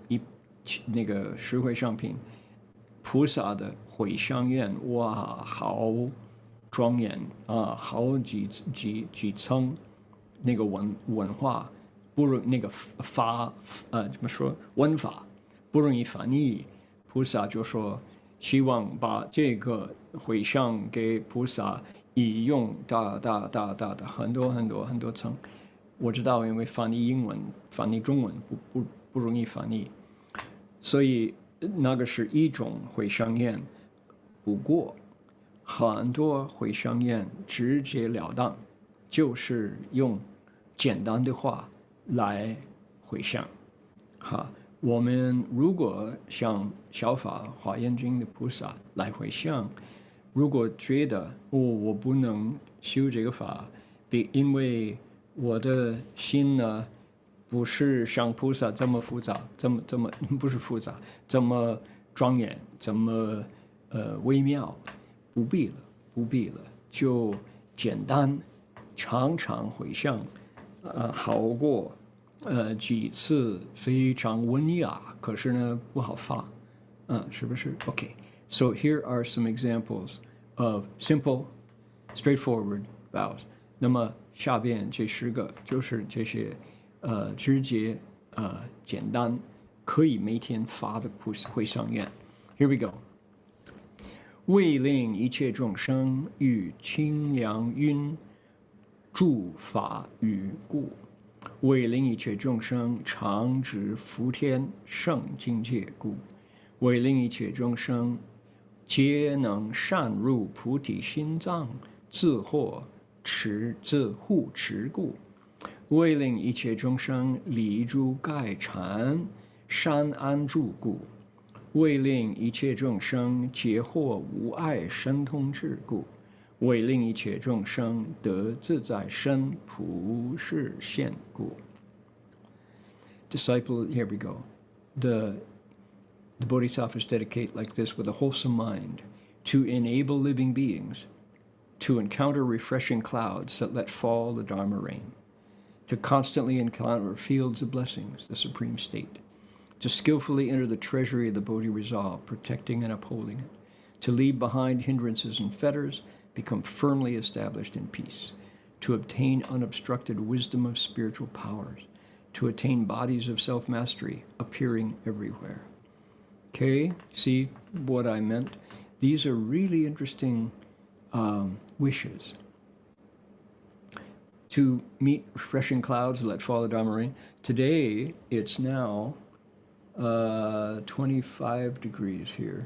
那个十回向品，菩萨的回向愿，哇，好庄严啊，好几层那个文化，不容那个怎么说文法不容易翻译，菩萨就说希望把这个回向给菩萨以用大的很多层。我知道，因为翻译英文、翻译中文不容易翻译，所以那个是一种回向愿。不过很多回向愿直截了当，就是用简单的话来回向。哈，我们如果想效法华严经的菩萨来回向，如果觉得我不能修这个法，因为我的心呢不是像菩萨这么复杂，这么不是复杂，这么庄严，这么微妙，不必了，就简单常常回向，好过几次非常文雅，可是呢不好发，是不是 ？Okay, so here are some examples of simple, straightforward vows. 那么下边这10个就是这些直接简单可以每天发的回向愿。Here we go. 为令一切众生遇清凉晕诸法语故，为令一切众生常值福天圣境界故，为令一切众生皆能善入菩提心藏，自护持故，为令一切众生离诸盖禅，善安住故，为令一切众生皆获无碍神通智故，为令一切众生得自在身普世现故。Disciple, here we go. The Bodhisattvas dedicate like this with a wholesome mind to enable living beings to encounter refreshing clouds that let fall the Dharma rain, to constantly encounter fields of blessings, the supreme state, to skillfully enter the treasury of the Bodhi resolve, protecting and upholding it, to leave behind hindrances and fetters, become firmly established in peace, to obtain unobstructed wisdom of spiritual powers, to attain bodies of self-mastery appearing everywhere. Okay, see what I meant? These are really interesting wishes. To meet refreshing clouds that let fall the Dharma rain. Today, it's now 25 degrees here.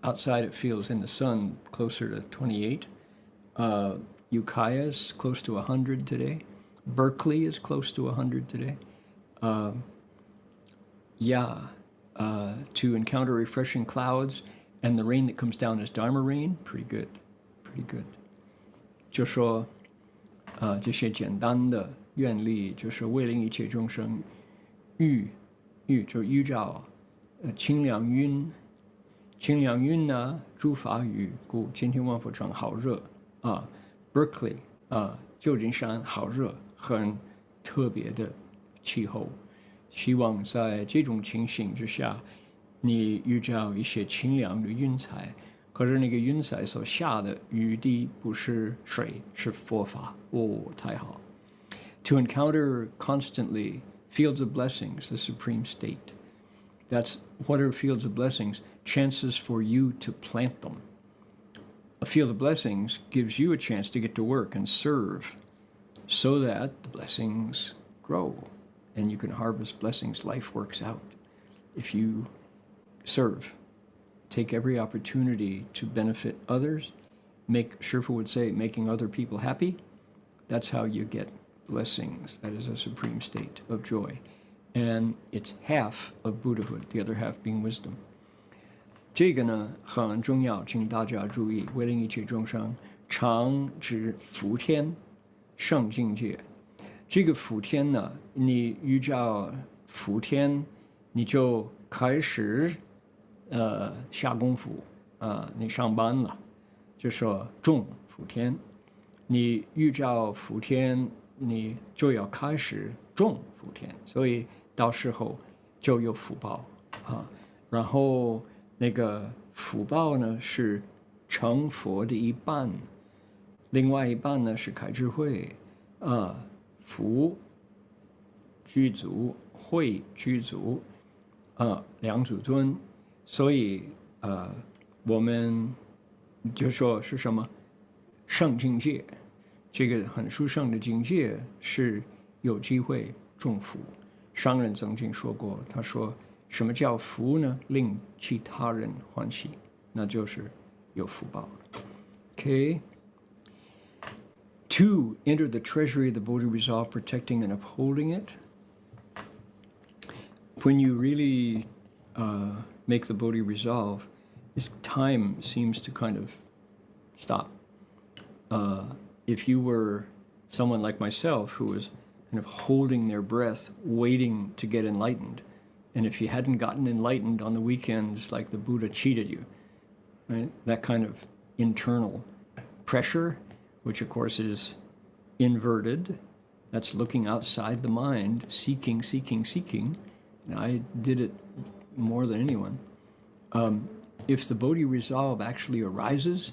Outside it feels in the sun closer to 28. Ukiah's close to 100 today. Berkeley is close to 100 today. To encounter refreshing clouds and the rain that comes down as Dharma rain, pretty good. 就说这些简单的愿力，就是为令一切众生就依照清凉晕呢，诸法语故，今天万佛城好热啊 ，Berkeley 旧金山好热，很特别的气候。希望在这种情形之下，你遇到一些清凉的云彩，可是那个云彩所下的雨滴不是水，是佛法。太好。To encounter constantly fields of blessings, the supreme state. That's what are fields of blessings? Chances for you to plant them. A field of blessings gives you a chance to get to work and serve so that the blessings grow and you can harvest blessings. Life works out. If you serve, take every opportunity to benefit others, Shifu would say, making other people happy, that's how you get blessings. That is a supreme state of joy. And it's half of Buddhahood, the other half being wisdom. 这个呢很重要，请大家注意，为令一切众生常值福天圣境界。这个福天呢，你遇到福天，你就开始下功夫你上班了，就说种福天。你遇到福天，你就要开始种福天，所以到时候就有福报然后那个福报呢是成佛的一半，另外一半呢是开智慧福具足，慧具足，两祖尊。所以我们就说是什么圣境界，这个很殊胜的境界是有机会种福。上人曾经说过，他说什么叫福呢？令其他人欢喜，那就是有福报。Okay. 2. Enter the treasury of the Bodhi resolve, protecting and upholding it. When you really make the Bodhi resolve, time seems to kind of stop. If you were someone like myself who was kind of holding their breath, waiting to get enlightened, and if you hadn't gotten enlightened on the weekends, like the Buddha cheated you, right? That kind of internal pressure, which of course is inverted. That's looking outside the mind, seeking, seeking, seeking. And I did it more than anyone. If the Bodhi resolve actually arises,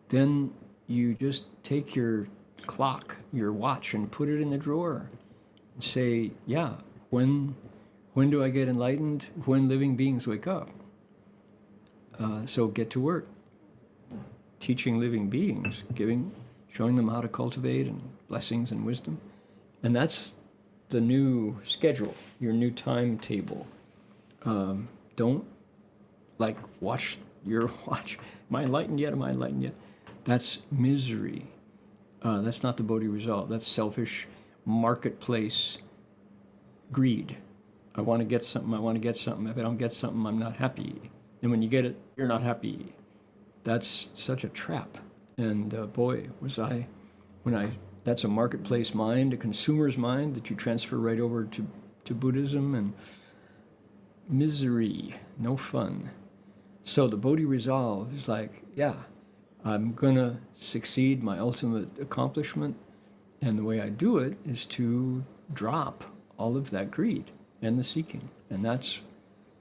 then you just take your clock, your watch, and put it in the drawer and say, yeah, when do I get enlightened? When living beings wake up. So get to work, teaching living beings, showing them how to cultivate and blessings and wisdom. And that's the new schedule, your new timetable. Don't like watch your watch. Am I enlightened yet? Am I enlightened yet? That's misery. That's not the Bodhi resolve. That's selfish marketplace greed. I want to get something. I want to get something. If I don't get something, I'm not happy. And when you get it, you're not happy. That's such a trap. And boy, that's a marketplace mind, a consumer's mind that you transfer right over to Buddhism, and misery, no fun. So the Bodhi resolve is like, yeah, I'm going to succeed, my ultimate accomplishment. And the way I do it is to drop all of that greed and the seeking. And that's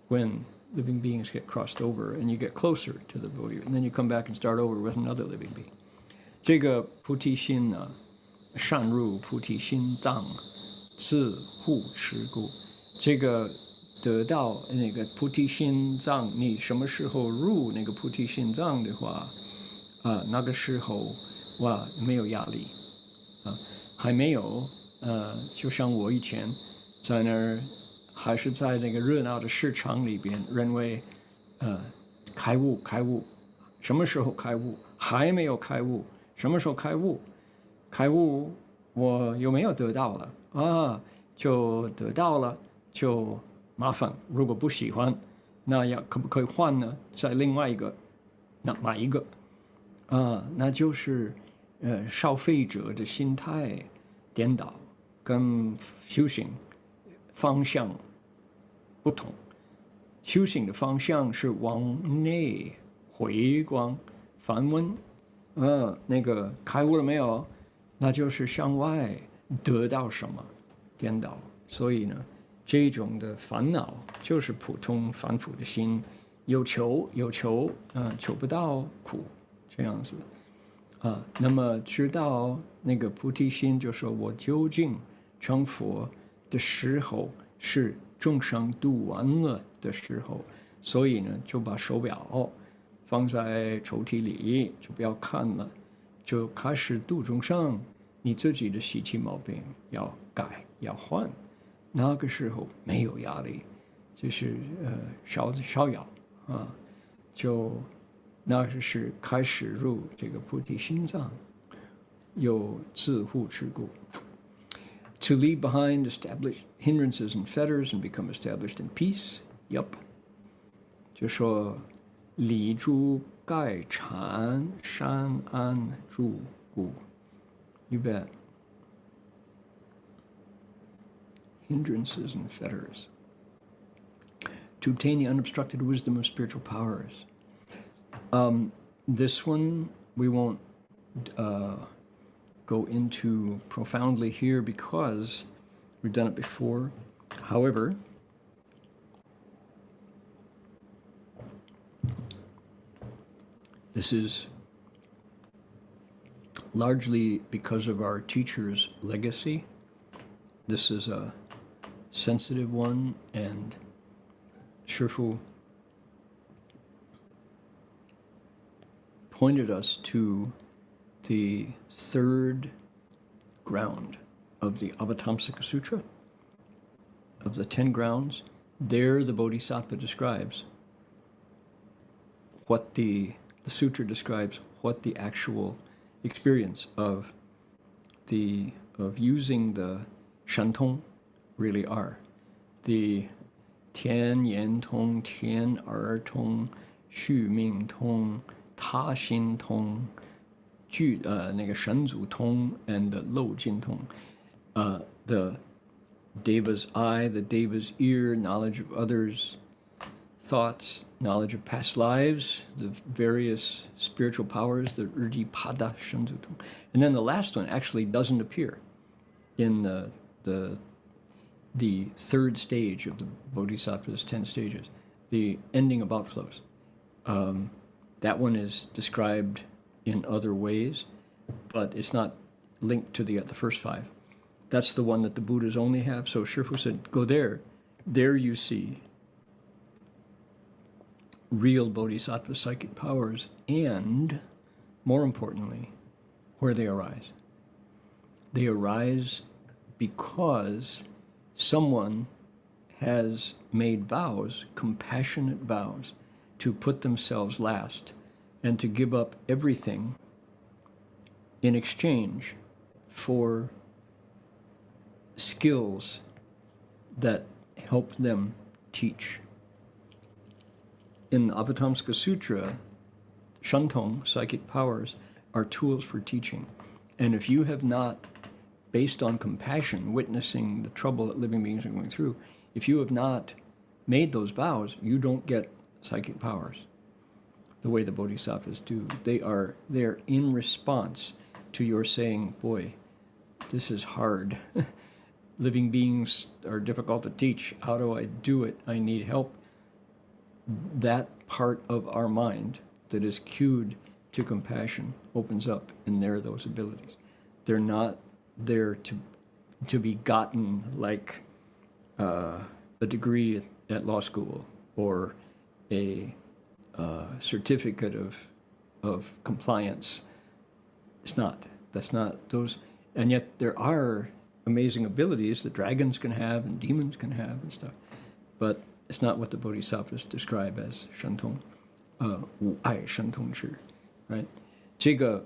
when living beings get crossed over and you get closer to the Bodhi. And then you come back and start over with another living being. 这个菩提心呢，善入菩提心藏，自护持故。这个得到那个菩提心藏，你什么时候入那个菩提心藏的话，那个时候哇没有压力，还没有，就像我以前在那儿，还是在那个热闹的市场里边，认为，开悟，什么时候开悟？还没有开悟。什么时候开悟？开悟我有没有得到了？就得到了，就麻烦。如果不喜欢，那可不可以换呢？在另外一个，哪一个？那就是消费者的心态颠倒，跟修行方向不同。修行的方向是往内回光梵文。那个开悟了没有？那就是向外得到什么，颠倒。所以呢，这种的烦恼就是普通凡夫的心，有求，求不到苦，这样子。那么知道那个菩提心，就说我究竟成佛的时候是众生度完了的时候，所以呢，就把手表放在抽屉里，就不要看了，就开始度众生。你自己的习气毛病要改要换，那个时候没有压力，就是逍遥就那是开始入这个菩提心藏，有自护持故。To leave behind established hindrances and fetters and become established in peace. Yup. 就说理诸盖禅山安住故。You bet. Hindrances and fetters. To obtain the unobstructed wisdom of spiritual powers. This one we won't go into profoundly here because we've done it before. However, this is largely because of our teacher's legacy. This is a sensitive one, and 师父 pointed us to the third ground of the Avatamsaka Sutra, of the 10 grounds. There the Bodhisattva describes what the sutra describes what the actual experience of using the shantong really are. The Tian Yan Tong, Tian Er Tong, Xu Ming Tong, Ta Xin Tong, 那个神足通 and the 漏尽通, the Deva's eye, the Deva's ear, knowledge of others' thoughts, knowledge of past lives, the various spiritual powers, the Pada Shanzu Tong. And then the last one actually doesn't appear in the third stage of the Bodhisattva's 10 stages, the ending of outflows. That one is described in other ways, but it's not linked to the first 5. That's the one that the Buddhas only have. So Shifu said, go there. There you see real Bodhisattva psychic powers, and more importantly, where they arise. They arise because someone has made vows, compassionate vows, to put themselves last and to give up everything in exchange for skills that help them teach. In the Avatamsaka Sutra, shantong, psychic powers, are tools for teaching. And if you have not, based on compassion, witnessing the trouble that living beings are going through, if you have not made those vows, you don't get psychic powers the way the bodhisattvas do. They're in response to your saying, boy, this is hard. Living beings are difficult to teach. How do I do it? I need help. That part of our mind that is cued to compassion opens up, and there are those abilities. They're not there to be gotten like a degree at law school or a certificate of compliance. It's not. That's not those. And yet there are amazing abilities that dragons can have and demons can have and stuff. But it's not what the bodhisattvas describe as shantong, 无爱神通智, right? 这个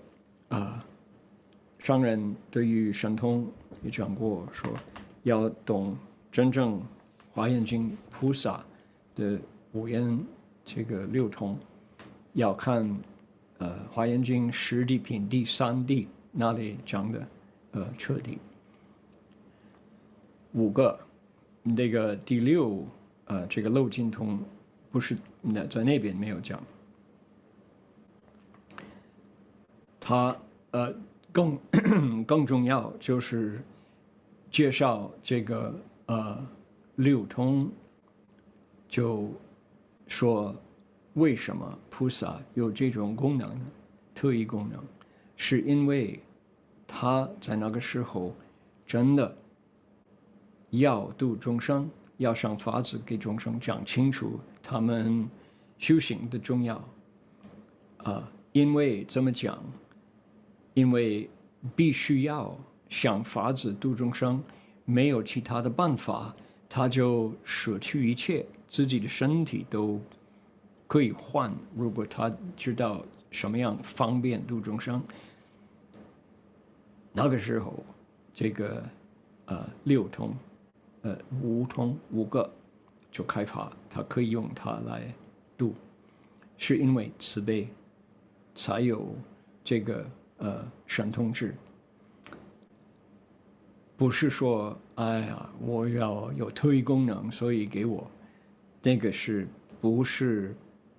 商人对于神通也讲过，说要懂真正华严经菩萨的五言这个六通，要看华严经十地品第3地那里讲的彻底。5个，那个第6这个漏尽通不是在那边没有讲。它更重要就是介绍这个六通，就说为什么菩萨有这种功能呢？特异功能，是因为他在那个时候真的要度众生，要想法子给众生讲清楚他们修行的重要。因为怎么讲？因为必须要想法子度众生，没有其他的办法，他就舍去一切，自己的身体都可以换。如果他知道什么样方便度众生，那个时候，这个六通，五通5个就开发，他可以用它来度，是因为慈悲才有这个神通智。不是说，哎呀，我要有特异功能，所以给我，那个不是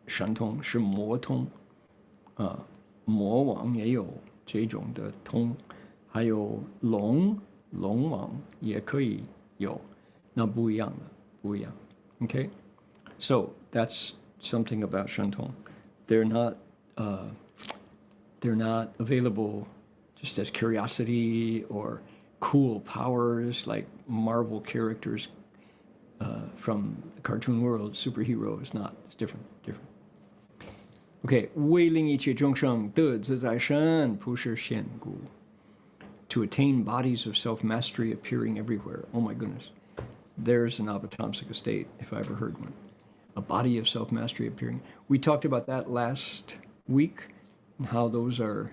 神通，是魔通，魔王也有这种的通，还有龙王也可以有，那不一样的，不一样。Okay, so that's something about 神通. They're not available just as curiosity or cool powers like Marvel characters from the cartoon world, superhero is not. It's different. Okay, 为令一切众生得自在身，不是现故。To attain bodies of self-mastery appearing everywhere. Oh my goodness. There's an Avatamsaka state, if I ever heard one. A body of self-mastery appearing. We talked about that last week, and how those are,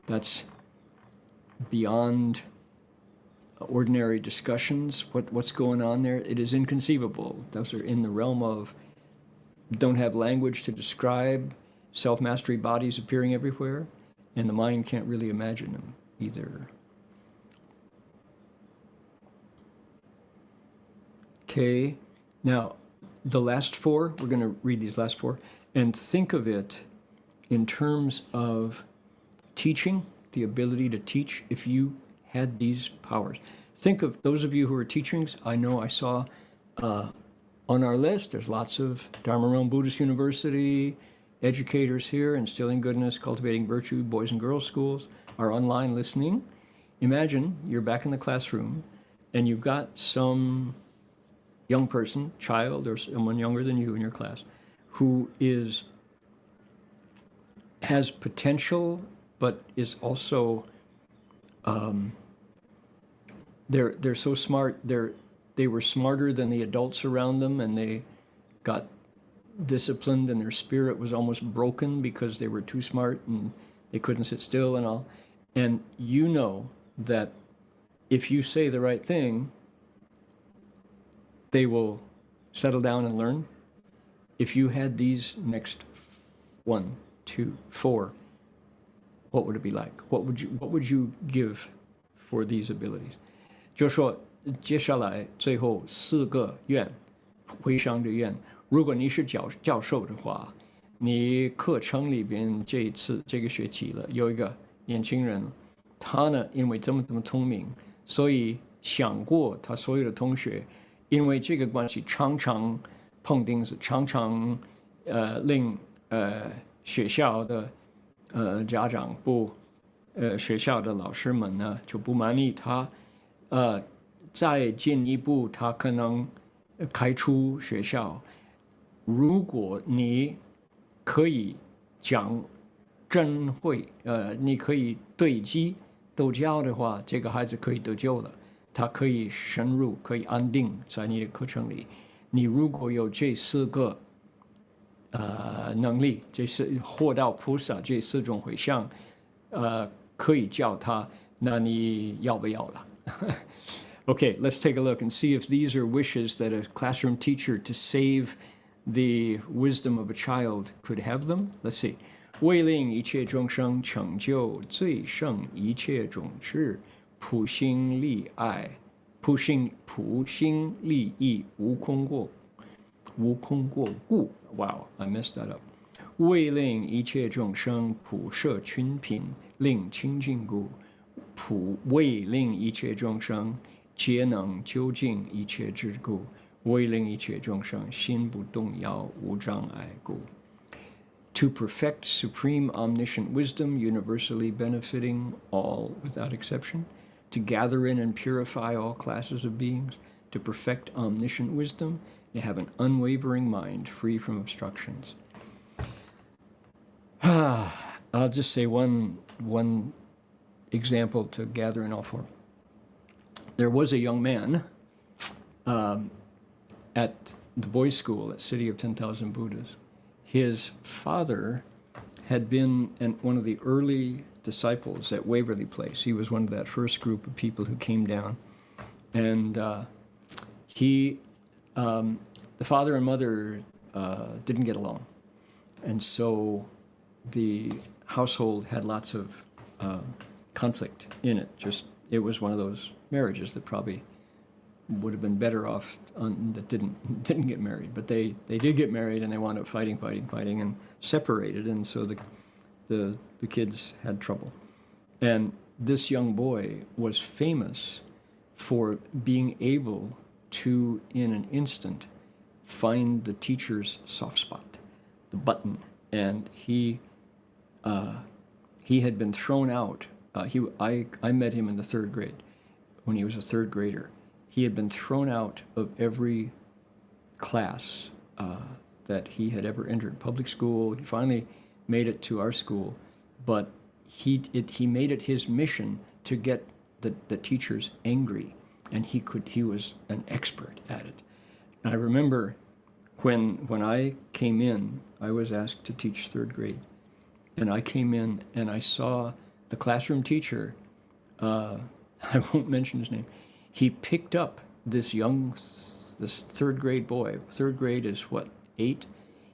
that's beyond ordinary discussions. What's going on there? It is inconceivable. Those are in the realm of, don't have language to describe self-mastery bodies appearing everywhere, and the mind can't really imagine them either. Okay, now the last four, we're going to read these last four, and think of it in terms of teaching, the ability to teach. If you had these powers, think of those of you who are teachings. I know I saw on our list, there's lots of Dharma Realm Buddhist University educators here, Instilling Goodness, Cultivating Virtue, Boys and Girls Schools are online listening. Imagine you're back in the classroom and you've got some young person, child, or someone younger than you in your class, who has potential, but is also, they're so smart, they were smarter than the adults around them, and they got disciplined, and their spirit was almost broken because they were too smart and they couldn't sit still and all. And you know that if you say the right thing, they will settle down and learn. If you had these next 1, 2, 4, what would it be like? What would you give for these abilities? 就说接下来最后4个愿，回向的愿。如果你是教授的话，你课程里边这个学期了，有一个年轻人，他呢因为这么聪明，所以想过他所有的同学，因为这个关系常常碰钉子，常常令学校的家长学校的老师们呢就不满意他，再进一步他可能开除学校。如果你可以讲真会，你可以对机斗教的话，这个孩子可以得救了，他可以深入，可以安定在你的课程里。你如果有这4个能力，这是获到菩萨这4种回向，可以教他，那你要不要了？Okay, let's take a look and see if these are wishes that a classroom teacher to save the wisdom of a child could have them. Let's see. 为令一切众生成就最胜一切种智，普心利爱，普心利益，无空过故。Wow, I messed that up. 为令一切众生普摄群品，令清净故，为令一切众生皆能究竟一切之故，为令一切众生心不动摇，无障碍故。To perfect supreme omniscient wisdom, universally benefiting all without exception, to gather in and purify all classes of beings, to perfect omniscient wisdom, you have an unwavering mind free from obstructions. I'll just say one example to gather in all 4. There was a young man at the boys' school at City of 10,000 Buddhas. His father had been one of the early disciples at Waverly Place. He was one of that first group of people who came down. And the father and mother didn't get along. And so the household had lots of conflict in it. It was one of those marriages that probably would have been better off that didn't get married, but they did get married, and they wound up fighting and separated, and so the kids had trouble. And this young boy was famous for being able to, in an instant, find the teacher's soft spot, the button, and he had been thrown out. I met him in the 3rd grade when he was a 3rd grader. he had been thrown out of every class that he had ever entered. Public school, he finally made it to our school, but he made it his mission to get the teachers angry, and he was an expert at it. And I remember when I came in, I was asked to teach third grade, and I came in and I saw the classroom teacher, I won't mention his name, he picked up this third grade boy. Third grade is what, 8?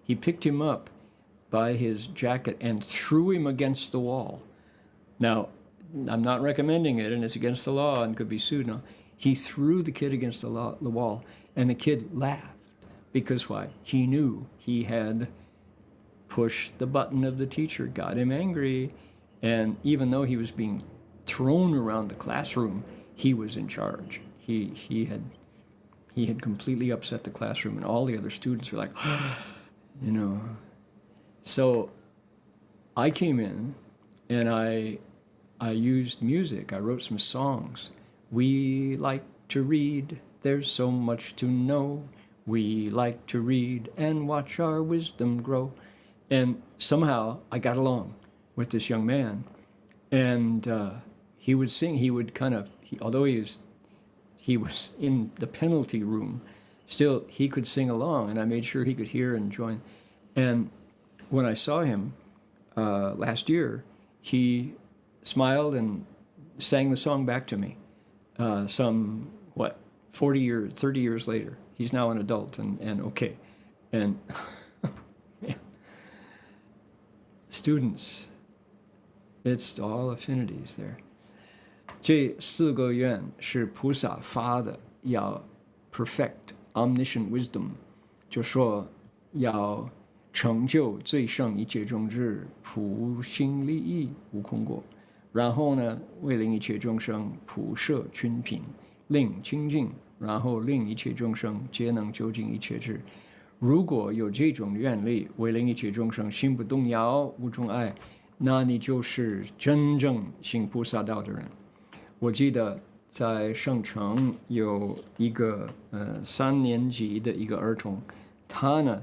He picked him up by his jacket and threw him against the wall. Now, I'm not recommending it, and it's against the law and could be sued now. He threw the kid against the wall, and the kid laughed. Because why? He knew he had pushed the button of the teacher, got him angry, and even though he was being thrown around the classroom, he was in charge. He had completely upset the classroom, and all the other students were like, you know. So I came in, and I used music. I wrote some songs. We like to read, there's so much to know. We like to read and watch our wisdom grow. And somehow I got along with this young man. And he would sing, he would kind of, although he was in the penalty room, still he could sing along, and I made sure he could hear and join. And when I saw him last year, he smiled and sang the song back to me. 30 years later. He's now an adult and okay. And yeah. Students, it's all affinities there. 这4个愿是菩萨发的，要 perfect omniscient wisdom， 就说要成就最胜一切众智，普心利益无空过。然后呢，为令一切众生普摄群品，令清净，然后令一切众生皆能究竟一切智。如果有这种愿力，为令一切众生心不动摇，无众爱，那你就是真正行菩萨道的人。我记得在圣城有一个3年级的一个儿童，他呢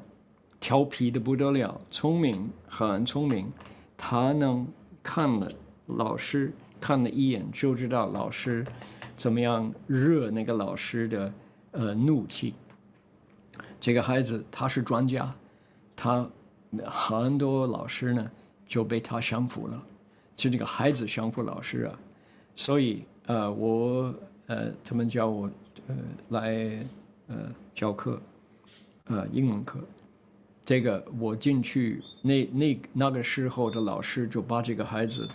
调皮的不得了，聪明，很聪明，他能看了老师看了一眼就知道老师怎么样惹那个老师的怒气。这个孩子他是专家，他很多老师呢就被他降服了，就这个孩子降服老师啊。所以他们叫我来教课，英文课。这个我进去那个时候的老师就把这个孩子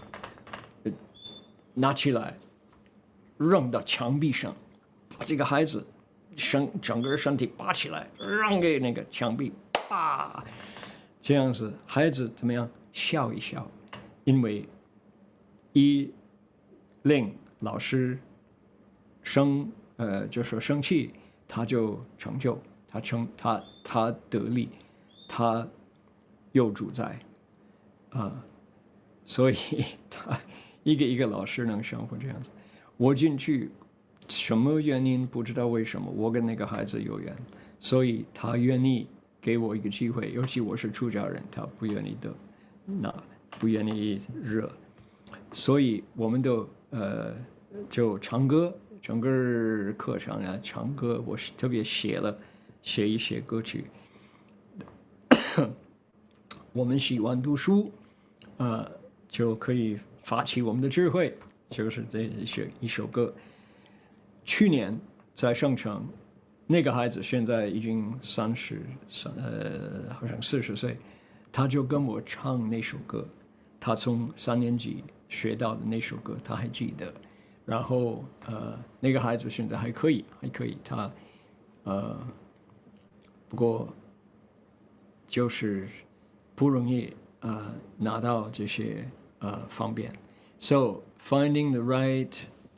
拿起来扔到墙壁上，把这个孩子整个身体拔起来扔给那个墙壁，啪，这样子孩子怎么样笑一笑，因为一令老师就说生气，他就成就，他得力，他有主宰所以他一个老师能生活这样子。我进去什么原因不知道，为什么我跟那个孩子有缘，所以他愿意给我一个机会，尤其我是出家人，他不愿意不愿意惹，所以我们都就唱歌，整个课程啊唱歌，我特别写一些歌曲。我们喜欢读书，就可以发起我们的智慧，就是这一首歌。去年在圣城，那个孩子现在已经好像40岁，他就跟我唱那首歌，他从3年级学到的那首歌，他还记得。然后那个孩子现在还可以，他不过就是不容易拿到这些方便。So finding the right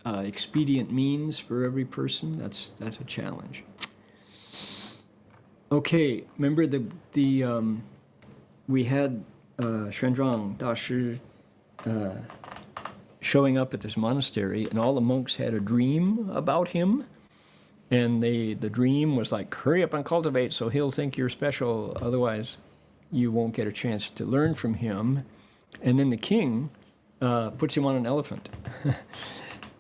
expedient means for every person, that's a challenge. Okay, remember we had Xuan Zhuang Da Shi showing up at this monastery, and all the monks had a dream about him. And the dream was like, hurry up and cultivate so he'll think you're special. Otherwise, you won't get a chance to learn from him. And then the king puts him on an elephant.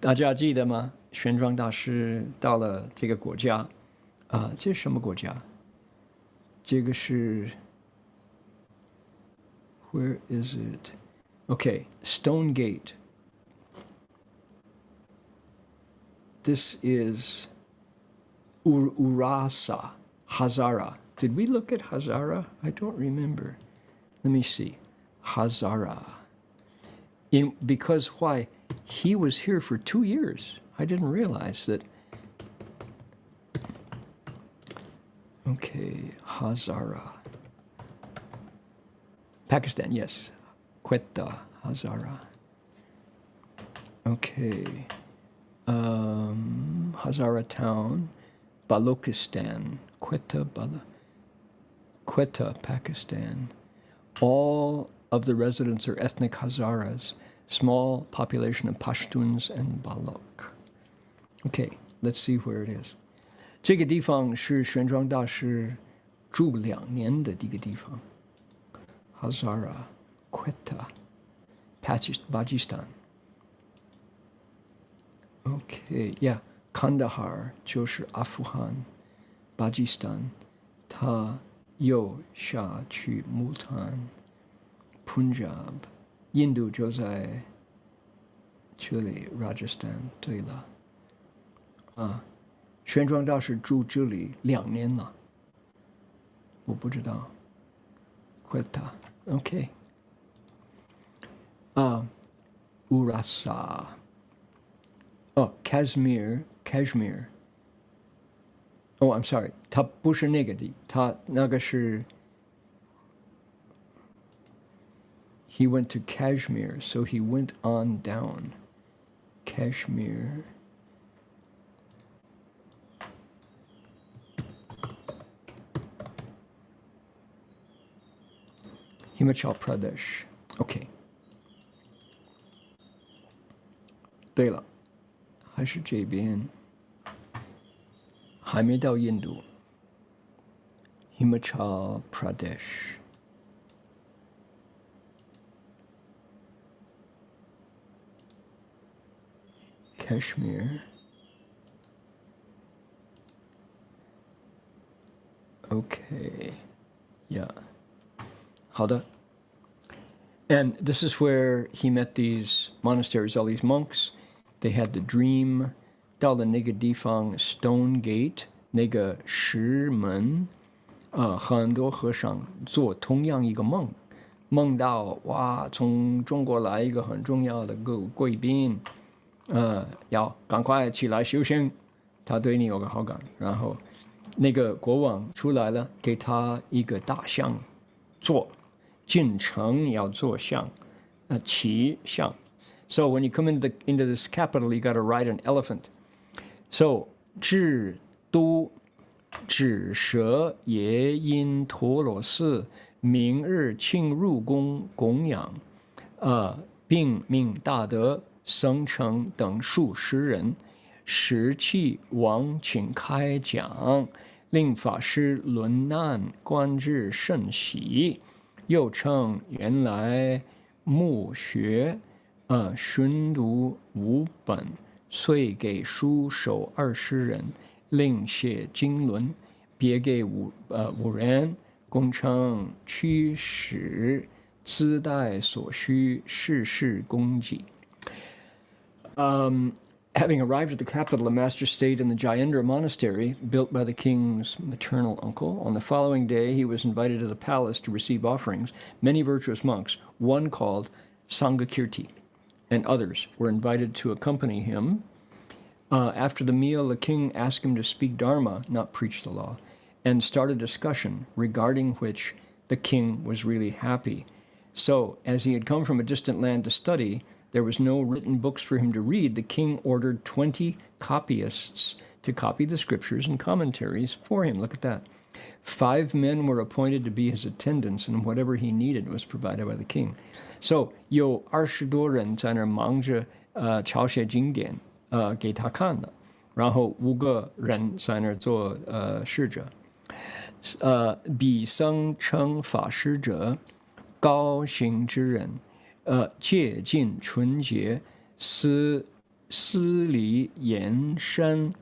大家记得吗？玄奘大师到了这个国家这是什么国家？这个是 Where is it? Okay, Stone Gate. This is Urasa, Hazara. Did we look at Hazara? I don't remember. Let me see. Hazara. Because why? He was here for 2 years. I didn't realize that. Okay, Hazara. Pakistan, yes. Quetta, Hazara. Okay. Hazara town, Balochistan, Quetta, Pakistan. All of the residents are ethnic Hazaras, small population of Pashtuns and Balok. Okay, let's see where it is. 这个地方是玄奘大师住2年的一个地方。Hazara, Quetta, Pakistan. Okay, yeah, Kandahar 就是阿富汗，巴基斯坦，他又下去穆坦， Punjab， 印度就在这里 Rajasthan。对了，玄奘大师住这里2年了，我不知道。Quetta, okay. Urasa. Oh, Kashmir. Oh, I'm sorry. 它不是那个的，它那个是 He went to Kashmir, so he went on down. Kashmir. Himachal Pradesh. Okay. 对了，还是这边，还没到印度。Himachal Pradesh. Kashmir. Okay. Yeah. 好的。And this is where he met these monasteries, all these monks. They had the dream. 到了那个地方 Stone Gate 那个石门，很多和尚做同样一个梦，梦到哇，从中国来一个很重要的个贵宾，要赶快起来修行，他对你有个好感。然后那个国王出来了，给他一个大象做。进城要做像，骑像。So when you come into this capital, you got to ride an elephant. So 智都指舍耶因陀罗寺明日庆入宫供养，并命大德僧承等数十人，时气王请开讲，令法师论难，观之甚喜。又称原来目学，熏读5本，遂给书手20人，另写经纶，别给5人，共称驱使，自带所需，事事供给。Having arrived at the capital, the master stayed in the Jayendra monastery, built by the king's maternal uncle. On the following day, he was invited to the palace to receive offerings. Many virtuous monks, one called Sangakirti, and others were invited to accompany him. After the meal, the king asked him to speak Dharma, not preach the law, and start a discussion regarding which the king was really happy. So, as he had come from a distant land to study, there was no written books for him to read. The king ordered 20 copyists to copy the scriptures and commentaries for him. Look at that. 5 men were appointed to be his attendants, and whatever he needed was provided by the king. So 有20多人在那儿忙着抄写经典给他看的。然后5个人在那儿做侍者。彼僧称法师者，高行之人，戒尽纯洁，思理延伸，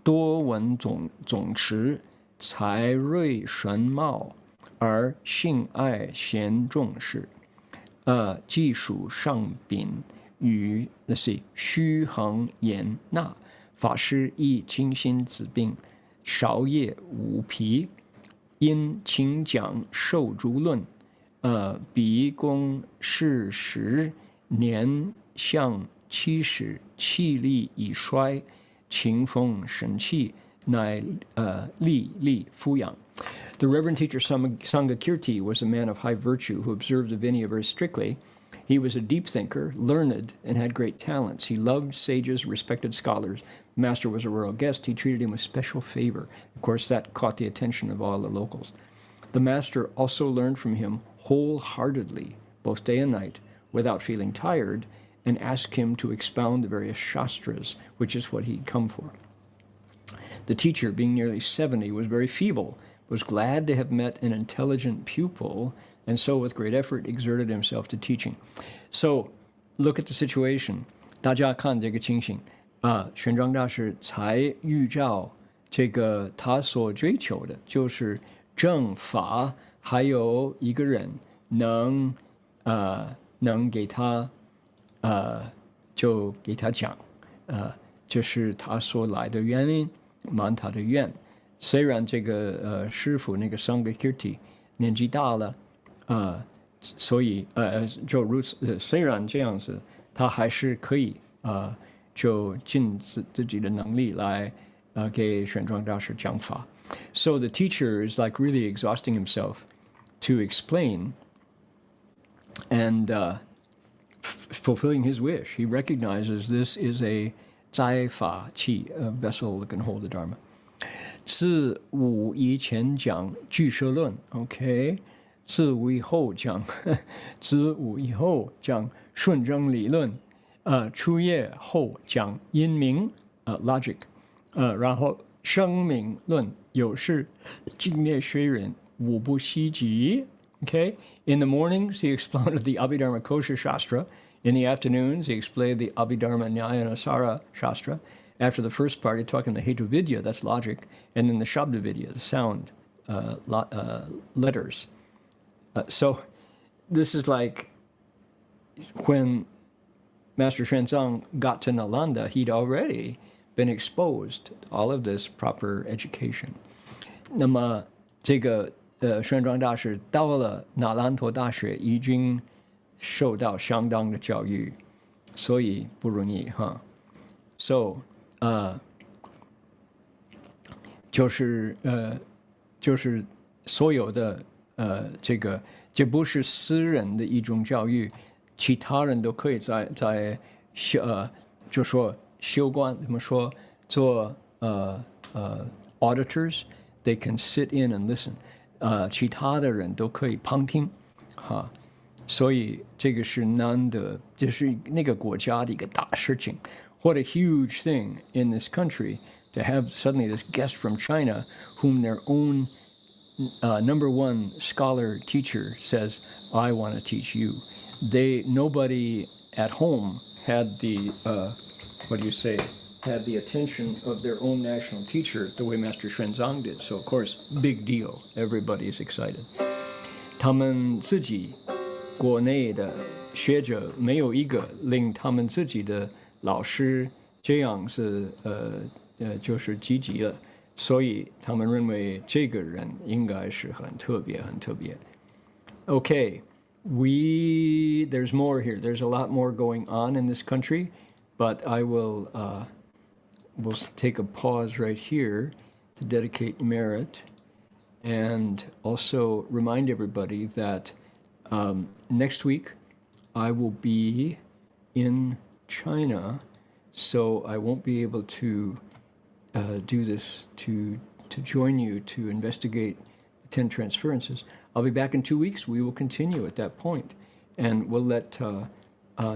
多闻总持，才锐神茂，而性爱贤重视。既属上品与虚衡言纳，法师亦精心子病，少业无疲。因请讲受诸论，彼公世时年向70，气力已衰，情风神气，乃力敷养。The Reverend Teacher Sangakirti was a man of high virtue who observed the Vinaya very strictly. He was a deep thinker, learned, and had great talents. He loved sages, respected scholars. The master was a royal guest. He treated him with special favor. Of course, that caught the attention of all the locals. The master also learned from him wholeheartedly, both day and night, without feeling tired, and asked him to expound the various shastras, which is what he'd come for. The teacher, being nearly 70, was very feeble, was glad to have met an intelligent pupil, and so with great effort exerted himself to teaching. So, look at the situation. 大家看这个情形玄奘大师才预兆这个他所追求的就是正法，还有一个人能给他就给他讲就是他所来的原因，满他的愿。虽然这个师傅那个Sangakirti年纪大了，所以就如此，虽然这样子，他还是可以就尽自己的能力来给玄奘大师讲法。So the teacher is like really exhausting himself to explain and fulfilling his wish. He recognizes this is a 斋法器, a vessel that can hold the Dharma. 自五以前讲俱舍论 ，OK。自五以后讲顺正理论，出业后讲因明logic，然后生命论有事尽灭虽人无不希及。Okay, in the mornings he expounded the Abhidharma Kosha Shastra. In the afternoons he explained the Abhidharma Nyayanasara Shastra. After the first part he taught him the Hetu Vidya, that's logic, and then the Shabda Vidya, the sound letters. So this is like when Master Xuanzang got to Nalanda, he'd already been exposed to all of this proper education. 那么这个玄奘大师到了那兰陀大学，已经受到相当的教育，所以不容易哈。So 就是所有的这不是私人的一种教育，其他人都可以在就说修观怎么说做auditors, they can sit in and listen. 其他的人都可以旁听哈，所以这个是难得，就是那个国家的一个大事情。What a huge thing in this country to have suddenly this guest from China, whom their own number one scholar teacher says, I want to teach you. Nobody at home had the, had the attention of their own national teacher the way Master Xuanzang did. So of course, big deal. Everybody is excited. 他们自己国内的学者没有一个令他们自己的老师这样是就是积极了。所以他们认为这个人应该是很特别。Okay, there's more here. There's a lot more going on in this country, but I will we'll take a pause right here to dedicate merit and also remind everybody that next week I will be in China, so I won't be able to do this to join you to investigate the 10 Transferences. I'll be back in 2 weeks. We will continue at that point, and we'll let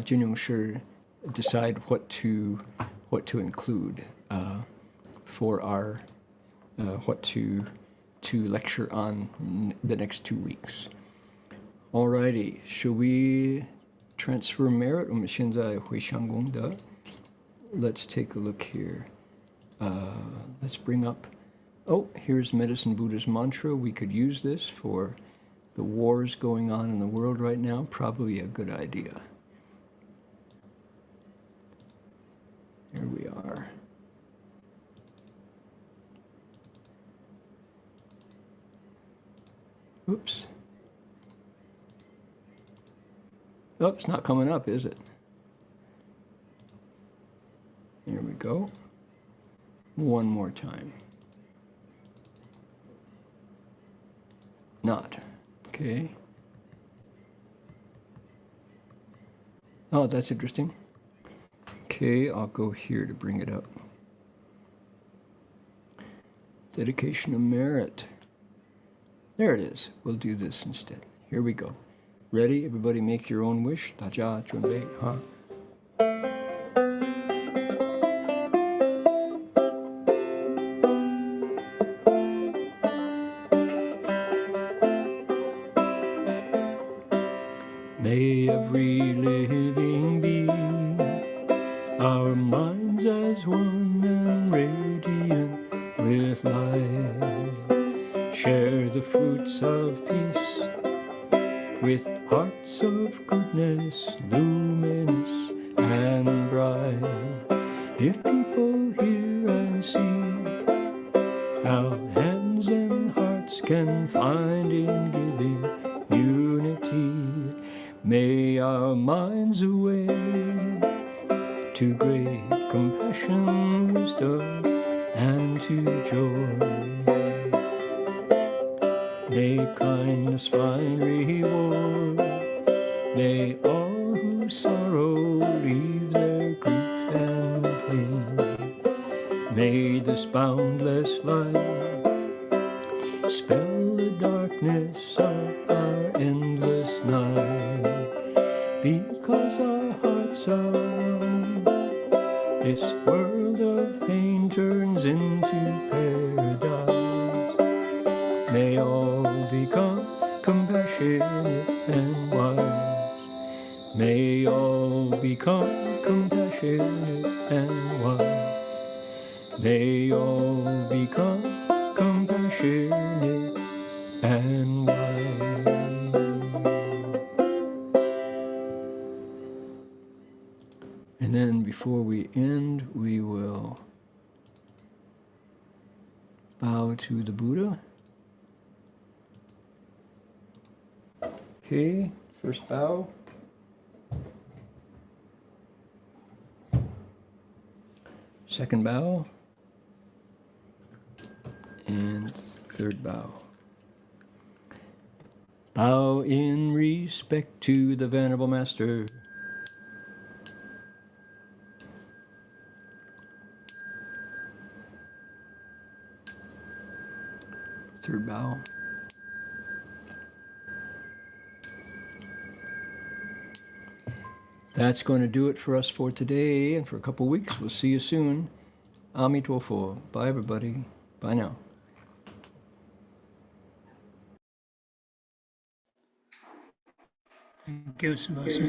Jin Yong Shi decide what to include. for our what to lecture on the next 2 weeks. Alrighty, shall we transfer merit? 我们现在回向功德. Let's take a look here. Let's bring up. Oh, here's Medicine Buddha's mantra. We could use this for the wars going on in the world right now. Probably a good idea. Here we are. Oops. Oh, it's not coming up, is it? Here we go. One more time. Not. Okay. Oh, that's interesting. Okay, I'll go here to bring it up. Dedication of merit. There it is. We'll do this instead. Here we go. Ready? Everybody make your own wish. 大家准备哈。May every living being, our minds as one and radiant with light, share the fruits of peace with hearts of goodness, luminous and bright. If people hear and see how hands and hearts can find in giving unity, may our minds awake to great compassion, wisdom, and to joy. May kindness find reward. May all who sorrow leave their grief and pain. May this boundless light spell the darkness of our endless night. Because our hearts are one, this world of pain turns into paradise. May all become compassionate and wise. May all become compassionate and wise. May all become compassionate and wise. And then before we end, we will bow to the Buddha. Okay, first bow. Second bow. And third bow. Bow in respect to the Venerable Master. Third bow. That's going to do it for us for today and for a couple weeks. We'll see you soon. Amitofo. Bye, everybody. Bye now. Thank you, Sebastian.